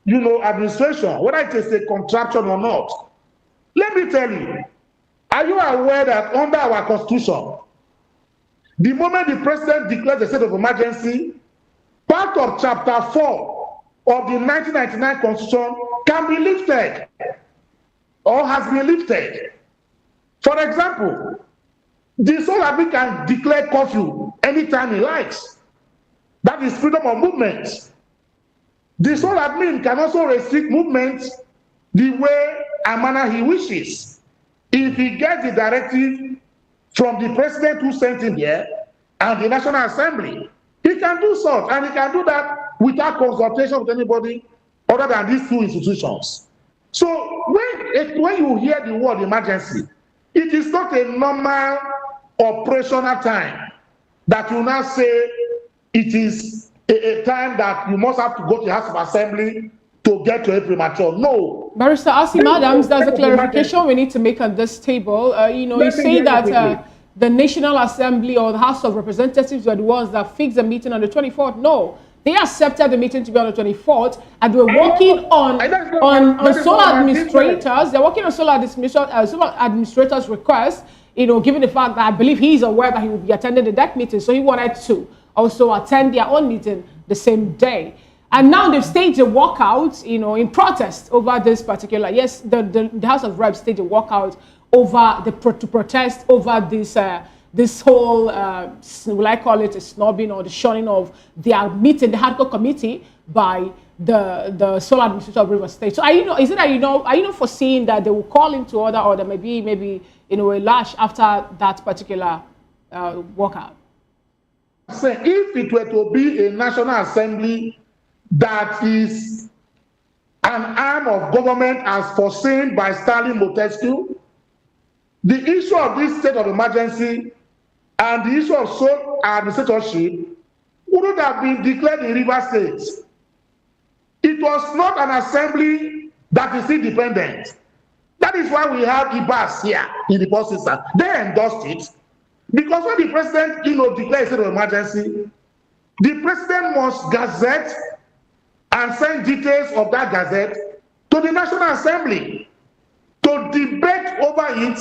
administration, whether it is a contraction or not. Let me tell you, are you aware that under our constitution, the moment the president declares a state of emergency, part of chapter 4 of the 1999 constitution can be lifted or has been lifted? For example, the sole admin can declare curfew anytime he likes. That is freedom of movement. The sole admin can also restrict movement the way and manner he wishes. If he gets the directive from the president who sent him here and the National Assembly, he can do so, and he can do that without consultation with anybody other than these two institutions. So when you hear the word emergency, it is not a normal operational time that you now say it is a time that you must have to go to the House of Assembly to get to a premature. No. Barrister Asim Adams, there's a clarification we need to make on this table. You say that the National Assembly or the House of Representatives were the ones that fixed the meeting on the 24th. No. They accepted the meeting to be on the 24th, and we're working on sole administrators. They're working on sole administrators' request, given the fact that I believe he's aware that he will be attending the DEC meeting, so he wanted to also attend their own meeting the same day. And now they've staged a walkout, in protest over this particular. Yes, the House of Reps staged a walkout over to protest over this whole, will I call it a snubbing or the shunning of their meeting, the hardcore committee by the sole administrator of River State. So are you foreseeing that they will call him to order, or there may be a lash after that particular walkout? So if it were to be a National Assembly that is an arm of government as foreseen by Sterling Montesquieu, the issue of this state of emergency and the issue of sole administratorship wouldn't have been declared in River State. It was not an assembly that is independent. That is why we have Ibas here in the post system. They endorsed it. Because when the president, declares a state of emergency, the president must gazette and send details of that gazette to the National Assembly to debate over it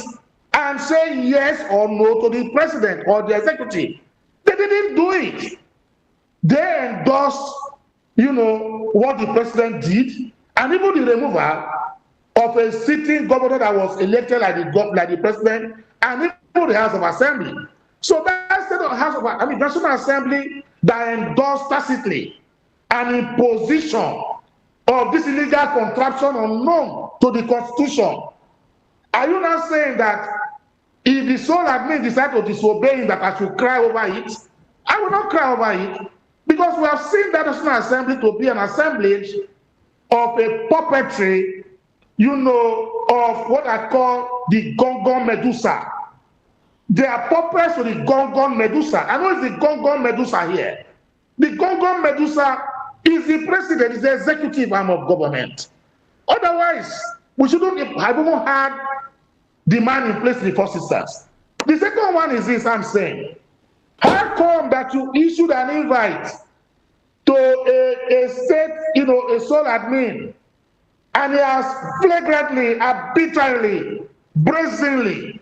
and say yes or no to the president or the executive. They didn't do it. They endorsed, what the president did, and even the removal of a sitting governor that was elected like the president, and even the House of Assembly. So that's the National Assembly that endorsed tacitly an imposition of this illegal contraption unknown to the Constitution. Are you now saying that if the sole admin decide to disobey him, that I should cry over it? I will not cry over it, because we have seen that National Assembly to be an assemblage of a puppetry, of what I call the Gongon Medusa. They are puppets to the Gongon Medusa. I know it's the Gongon Medusa here. The Gongon Medusa is the president, is the executive arm of government. Otherwise, we shouldn't have even had the man in place in the first instance. The second one is this, I'm saying, how come that you issued an invite to a state, a sole admin, and he has flagrantly, arbitrarily, brazenly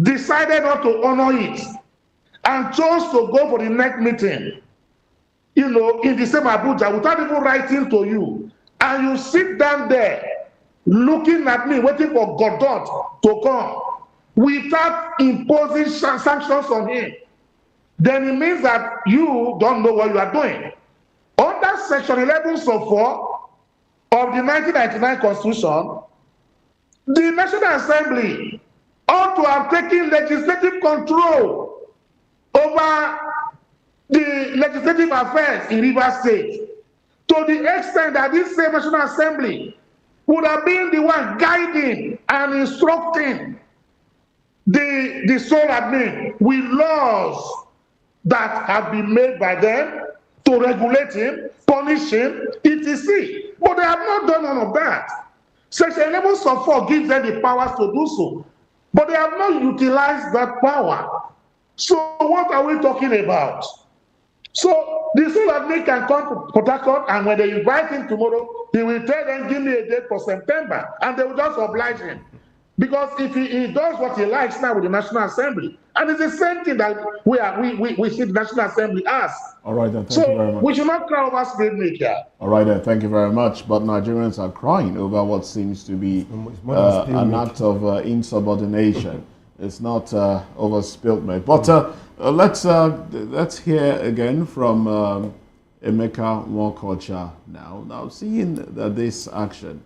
decided not to honor it and chose to go for the next meeting, in the same Abuja without even writing to you, and you sit down there looking at me, waiting for Godot to come without imposing sanctions on him, then it means that you don't know what you are doing. Under Section 1104 of the 1999 Constitution, the National Assembly ought to have taken legislative control over the legislative affairs in Ibas State, to the extent that this same National Assembly would have been the one guiding and instructing the sole admin with laws that have been made by them to regulate him, punish him, etc. But they have not done none of that. Section 1104 gives them the powers to do so, but they have not utilized that power. So what are we talking about? So the sole admin can come to Port Harcourt, and when they invite him tomorrow, he will tell them, give me a date for September, and they will just oblige him. Because if he does what he likes now with the National Assembly, and it's the same thing that we see the National Assembly as. All right, then, thank you very much. We should not cry over spilled milk here. All right, then, thank you very much. But Nigerians are crying over what seems to be an act of insubordination. It's not over spilled milk. But let's hear again from Emeka Nwakocha now. Now, seeing that this action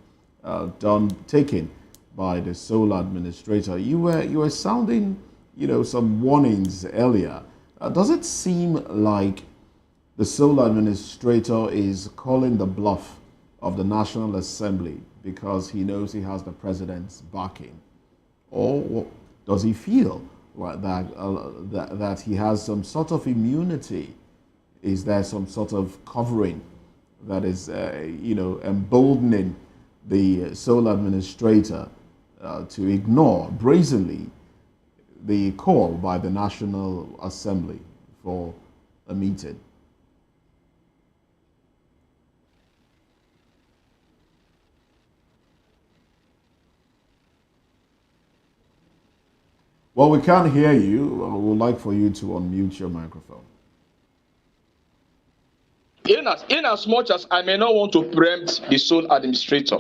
taken by the sole administrator, you were sounding, some warnings earlier. Does it seem like the sole administrator is calling the bluff of the National Assembly because he knows he has the president's backing, or does he feel that he has some sort of immunity? Is there some sort of covering that is, emboldening the sole administrator to ignore brazenly the call by the National Assembly for a meeting? Well, we can't hear you. We would like for you to unmute your microphone. In as much as I may not want to preempt the sole administrator,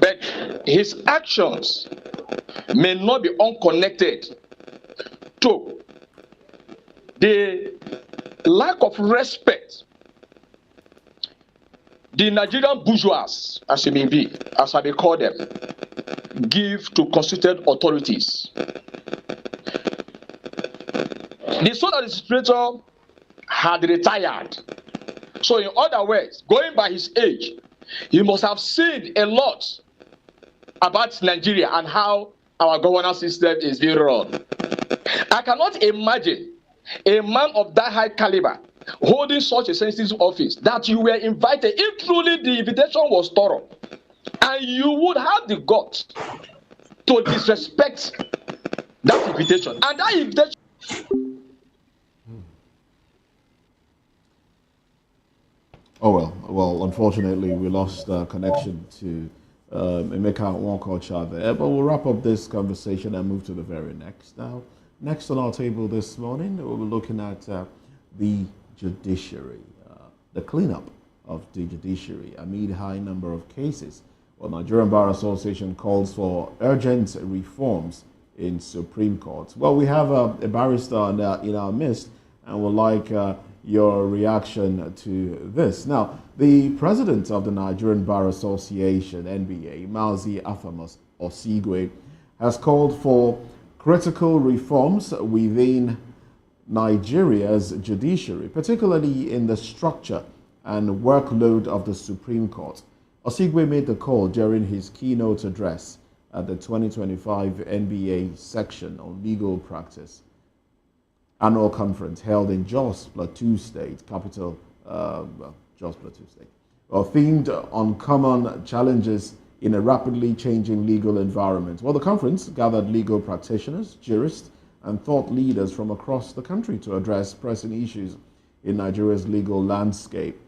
but his actions may not be unconnected to the lack of respect the Nigerian bourgeois, as I may call them, give to constituted authorities. The sole administrator had retired. So in other words, going by his age, he must have seen a lot about Nigeria and how our governance system is being run. I cannot imagine a man of that high caliber holding such a sensitive office that you were invited, if truly the invitation was thorough, and you would have the guts to disrespect that invitation. And that invitation... Oh, well, unfortunately, we lost connection to Emeka Nwakocha there, but we'll wrap up this conversation and move to the very next. Now, next on our table this morning, we'll be looking at the judiciary, the cleanup of the judiciary amid high number of cases. Well, Nigerian Bar Association calls for urgent reforms in Supreme Court. Well, we have a barrister in our midst, and we'd like your reaction to this. Now, the president of the Nigerian Bar Association, NBA, Mazi Afamos Osigwe, has called for critical reforms within Nigeria's judiciary, particularly in the structure and workload of the Supreme Court. Osigwe made the call during his keynote address at the 2025 NBA section on legal practice annual conference held in Jos Plateau State, capital Jos Plateau State, themed on common challenges in a rapidly changing legal environment. Well, the conference gathered legal practitioners, jurists, and thought leaders from across the country to address pressing issues in Nigeria's legal landscape.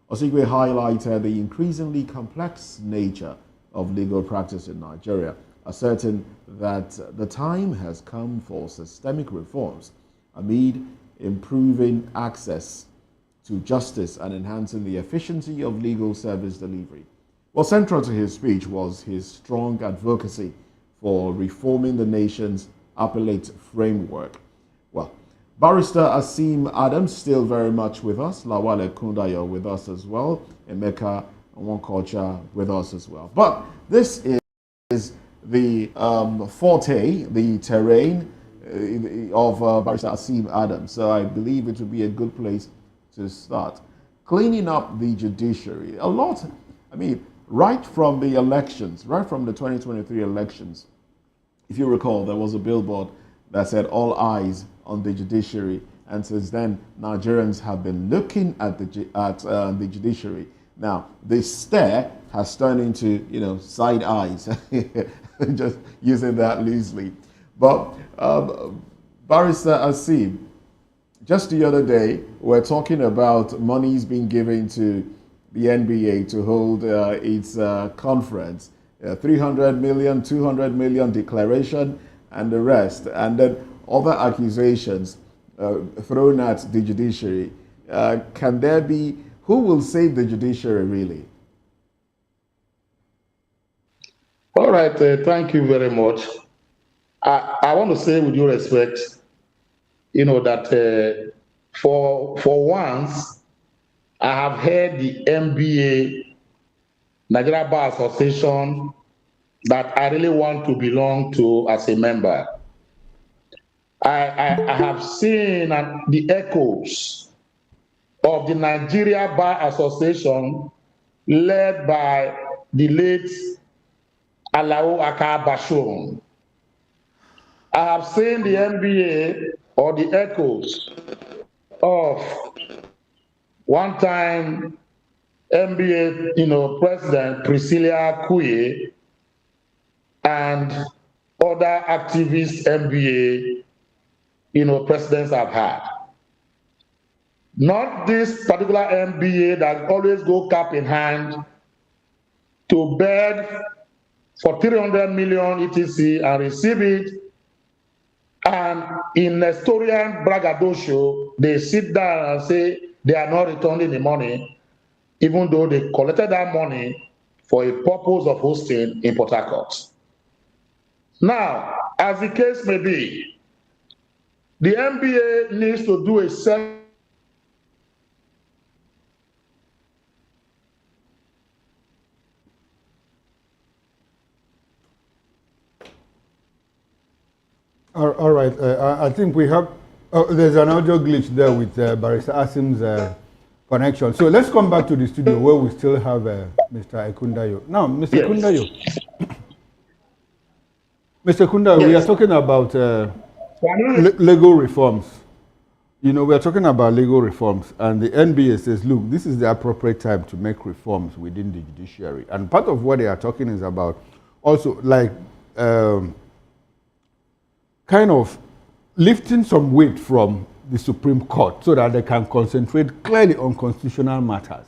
Osigwe highlighted the increasingly complex nature of legal practice in Nigeria, asserting that the time has come for systemic reforms amid improving access to justice and enhancing the efficiency of legal service delivery. Well, central to his speech was his strong advocacy for reforming the nation's appellate framework. Well, Barrister Asim Adams still very much with us, Lawale Kundayo with us as well, Emeka Nwankocha with us as well. But this is the forte, the terrain of Barrister Asim Adams. So I believe it would be a good place to start. Cleaning up the judiciary. A lot, I mean, right from the elections, right from the 2023 elections, if you recall, there was a billboard that said all eyes on the judiciary. And since then, Nigerians have been looking at the judiciary. Now, the stare has turned into, side eyes, just using that loosely. But Barrister Asim, just the other day, we're talking about monies being given to the NBA to hold its conference, 300 million, 200 million declaration, and the rest, and then other accusations thrown at the judiciary. Can there be, who will save the judiciary really? All right, thank you very much. I want to say with due respect, that for once, I have heard the NBA, Nigeria Bar Association, that I really want to belong to as a member. I have seen the echoes of the Nigeria Bar Association led by the late Alao Aka Bashir. I have seen the NBA or the echoes of one-time NBA, President Priscilla Kuye and other activist NBA, presidents have had. Not this particular NBA that always go cap in hand to beg for 300 million etc. and receive it, and in Nestorian braggadocio, they sit down and say they are not returning the money, even though they collected that money for a purpose of hosting in Port Harcourt. Now, as the case may be, the NBA needs to do a self. All right, I think we have, there's an audio glitch there with Barrister Asim's connection. So let's come back to the studio where we still have Mr. Ekundayo. Now, Mr. Yes. Kundayo. Mr. Kundayo, yes. We are talking about legal reforms. We are talking about legal reforms, and the NBA says, look, this is the appropriate time to make reforms within the judiciary. And part of what they are talking is about also like kind of lifting some weight from the Supreme Court so that they can concentrate clearly on constitutional matters,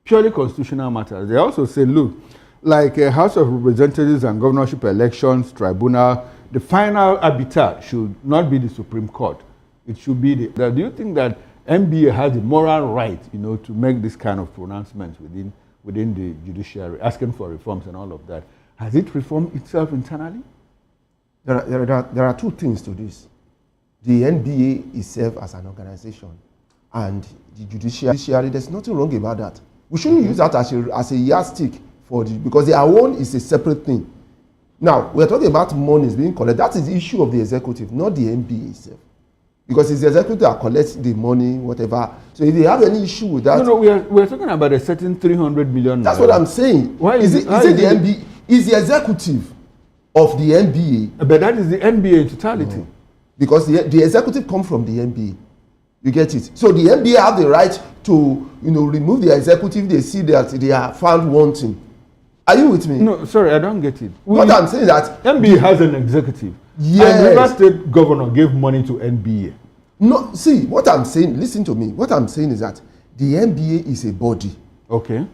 purely constitutional matters. They also say, look, like a House of Representatives and governorship elections tribunal, the final arbiter should not be the Supreme Court. It should be the. Do you think that NBA has the moral right, to make this kind of pronouncements within the judiciary, asking for reforms and all of that? Has it reformed itself internally? There are two things to this. The NBA itself as an organization and the judiciary, there's nothing wrong about that. We shouldn't use that as a yardstick for because their own is a separate thing. Now, we're talking about monies being collected. That is the issue of the executive, not the NBA itself. Because it's the executive that collects the money, whatever. So if they have any issue with that... No, we're talking about a certain 300 million. That's what I'm saying. Why is it the NBA? Is the executive of the NBA. But that is the NBA in totality. No. Because the executive comes from the NBA. You get it? So the NBA have the right to, remove the executive. They see that they are found wanting. Are you with me? No, sorry, I don't get it. What I'm saying that NBA has an executive. Yes. And River State governor gave money to NBA. No, see, what I'm saying, listen to me. What I'm saying is that the NBA is a body. Okay.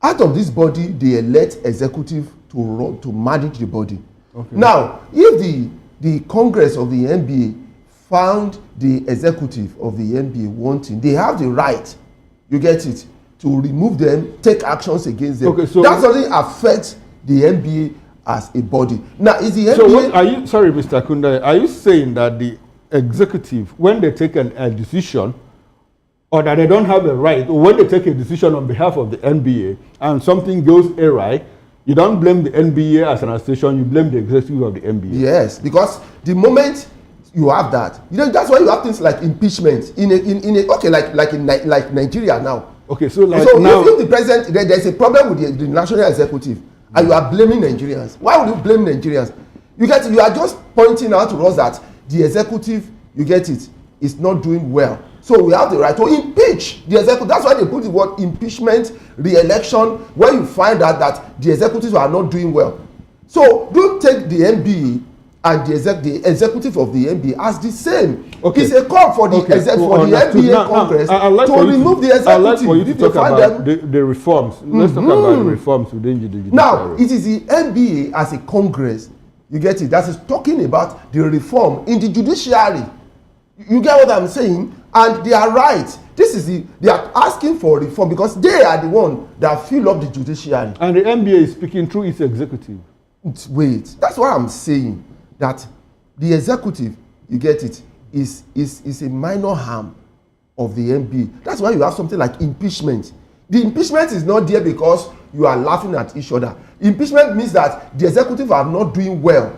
Out of this body, they elect executive to manage the body. Okay. Now, if the Congress of the NBA found the executive of the NBA wanting, they have the right, you get it, to remove them, take actions against them. Okay, so that doesn't affect the NBA as a body. Now, is the NBA... So what are you, sorry, Mr. Kunda, are you saying that the executive, when they take a decision, or that they don't have a right, or when they take a decision on behalf of the NBA and something goes awry, you don't blame the NBA as an association, you blame the executive of the NBA? Yes, because the moment you have that, you know, that's why you have things like impeachment in a okay, like Nigeria now. Okay, so like so now, if the president, there's a problem with the national executive, and you are blaming Nigerians. Why would you blame Nigerians? You are just pointing out to us that the executive, you get it, is not doing well. So we have the right to impeach the executive. That's why they put the word impeachment, re-election, when you find out that the executives are not doing well. So don't take the NBA and the executive of the NBA as the same. Okay. It's a call for the NBA Congress to remove the executive. I'd like for you to talk about the reforms. Let's talk about the reforms within the judiciary. Now, it is the NBA as a Congress, you get it, that is talking about the reform in the judiciary. You get what I'm saying? And they are right. They are asking for reform because they are the one that fill up the judiciary. And the NBA is speaking through its executive. Wait, that's what I'm saying. That the executive, you get it, is a minor harm of the NBA. That's why you have something like impeachment. The impeachment is not there because you are laughing at each other. Impeachment means that the executive are not doing well.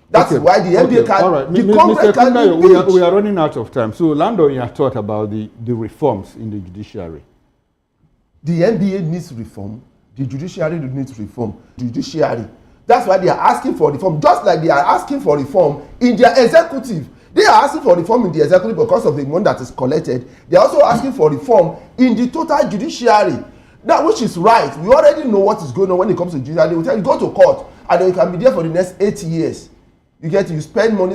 That's why the NBA can. All right. The Congress can impeach. We are running out of time. So, Lando, you have thought about the reforms in the judiciary. The NBA needs reform. The judiciary needs reform. Judiciary. That's why they are asking for reform, just like they are asking for reform in their executive. They are asking for reform in the executive because of the money that is collected. They are also asking for reform in the total judiciary. That which is right. We already know what is going on when it comes to judiciary. They will tell you, go to court, and then you can be there for the next 8 years. You get, you spend money,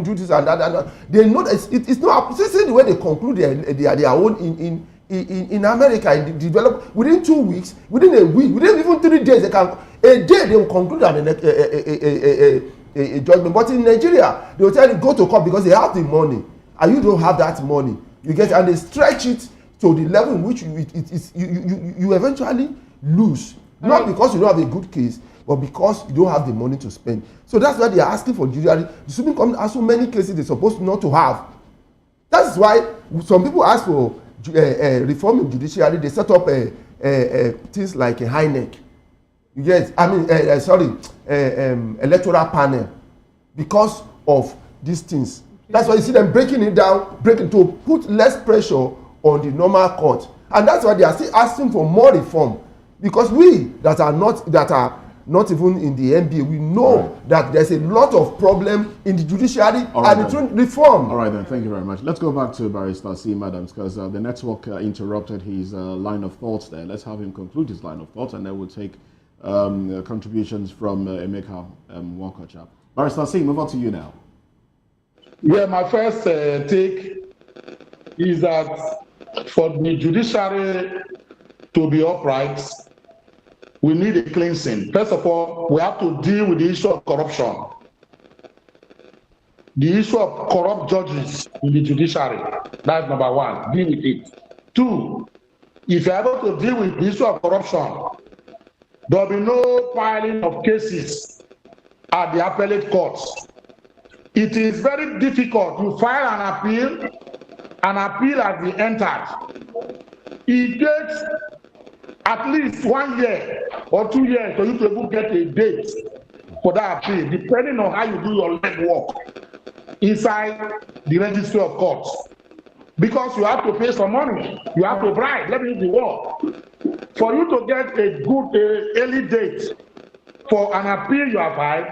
do this and that, and that. They know that it's not. See the way they conclude their own in America, in the develop within 2 weeks, within a week, within even 3 days, a day they will conclude a judgment. But in Nigeria, they will tell you go to court because they have the money, and you don't have that money. You get, and they stretch it to the level in which you eventually lose, not because you don't have a good case, but because you don't have the money to spend. So that's why they are asking for judiciary. The Supreme Court has so many cases they're supposed not to have. That's why some people ask for reform in judiciary. They set up things like a HINEC. You get, electoral panel, because of these things. That's why you see them breaking it down, to put less pressure on the normal court. And that's why they are still asking for more reform. Because we that are not even in the NBA, we know that there's a lot of problem in the judiciary and reform. All right then, thank you very much. Let's go back to Barrister C. Adams, because the network interrupted his line of thoughts there. Let's have him conclude his line of thoughts, and then we'll take contributions from Emeka Walkocha. Barrister C, move on to you now. Yeah, my first take is that for the judiciary to be upright, we need a cleansing. First of all, we have to deal with the issue of corruption. The issue of corrupt judges in the judiciary. That's number one. Deal with it. 2, if you're able to deal with the issue of corruption, there will be no filing of cases at the appellate courts. It is very difficult to file an appeal has been entered. It takes at least 1 year or 2 years for you to get a date for that appeal, depending on how you do your legwork inside the registry of courts. Because you have to pay some money, you have to bribe, let me use the word. For you to get a good early date for an appeal you have filed,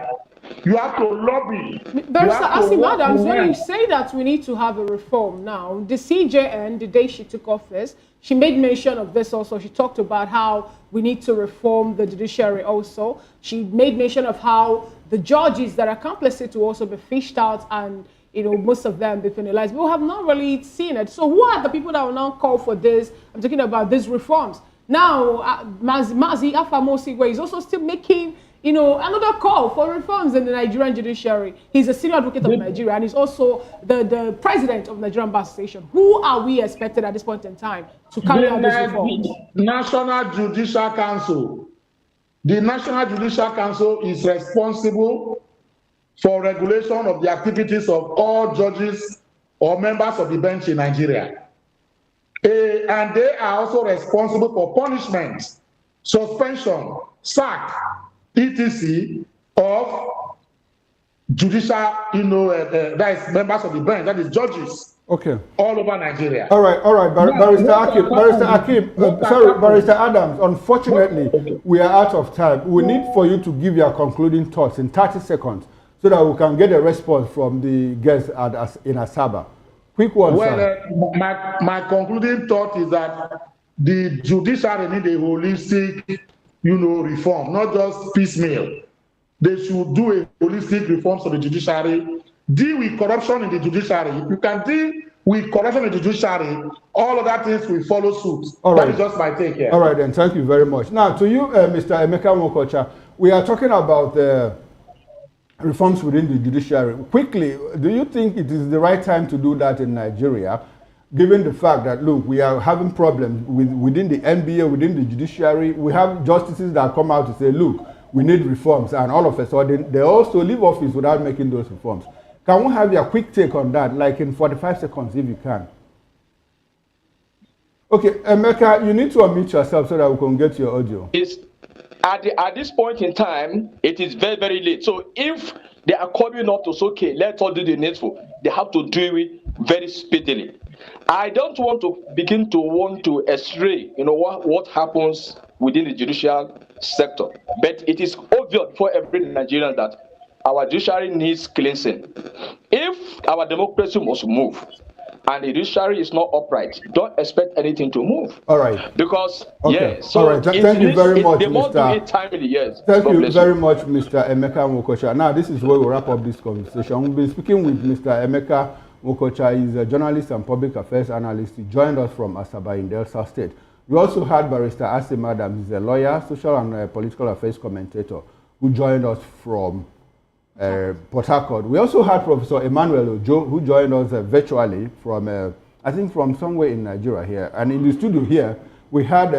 you have to lobby. Barrister Asim Adams, when you say that we need to have a reform now, the CJN, the day she took office, she made mention of this also. She talked about how we need to reform the judiciary also. She made mention of how the judges that are complicit will also be fished out and, most of them decriminalized. We have not really seen it. So who are the people that will now call for this? I'm talking about these reforms. Now, Mazi Afamosigwe is also still making, another call for reforms in the Nigerian judiciary. He's a senior advocate of Nigeria, and he's also the president of Nigerian Bar Association. Who are we expected at this point in time to carry out these reforms? National Judicial Council. The National Judicial Council is responsible for regulation of the activities of all judges or members of the bench in Nigeria. And they are also responsible for punishment, suspension, sack, etc. of judicial, that is members of the bench, that is judges. Okay. All over Nigeria. All right. Barrister Adams, unfortunately, we are out of time. We need for you to give your concluding thoughts in 30 seconds so that we can get a response from the guests in Asaba. Quick one, sir. My concluding thought is that the judiciary need a holistic, reform, not just piecemeal. They should do a holistic reform for the judiciary. Deal with corruption in the judiciary. If you can deal with corruption in the judiciary, all of that things will follow suit. All right. That is just my take here. All right, then. Thank you very much. Now, to you, Mr. Emeka Nwokocha, we are talking about reforms within the judiciary. Quickly, do you think it is the right time to do that in Nigeria, given the fact that, look, we are having problems within the NBA, within the judiciary? We have justices that come out to say, look, we need reforms, and all of a sudden, they also leave office without making those reforms. Can we have your quick take on that, like in 45 seconds, if you can? Okay, Emeka, you need to unmute yourself so that we can get your audio. At this point in time, it is very, very late. So if they are coming up to say, okay, let's all do the needful, they have to do it very speedily. I don't want to begin to want to astray, what happens within the judicial sector. But it is obvious for every Nigerian that our judiciary needs cleansing. If our democracy must move and the judiciary is not upright, don't expect anything to move. All right. Because, okay. So all right. Thank you very much, they must do Mr. it timely, yes. Thank you very much, Mr. Emeka Nwokocha. Now, this is where we wrap up this conversation. We've been speaking with Mr. Emeka Nwokocha. He's a journalist and public affairs analyst. He joined us from Asaba in Delta State. We also had Barrister Asim Adams. He's a lawyer, social and political affairs commentator, who joined us from Port Harcourt. We also had Professor Emmanuel Ojo, who joined us virtually from, I think, from somewhere in Nigeria here. And in the studio here, we had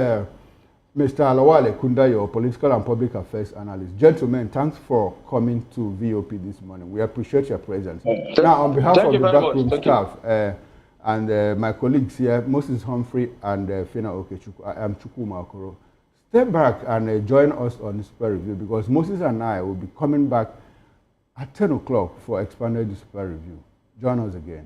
Mr. Alawale Kundayo, political and public affairs analyst. Gentlemen, thanks for coming to VOP this morning. We appreciate your presence. Now, on behalf of the Darkroom staff and my colleagues here, Moses Humphrey and Fina Okechukwu, I am Chukwuma Okoro. Step back and join us on this Super Review, because Moses and I will be coming back at 10 o'clock for expanded Super Review. Join us again.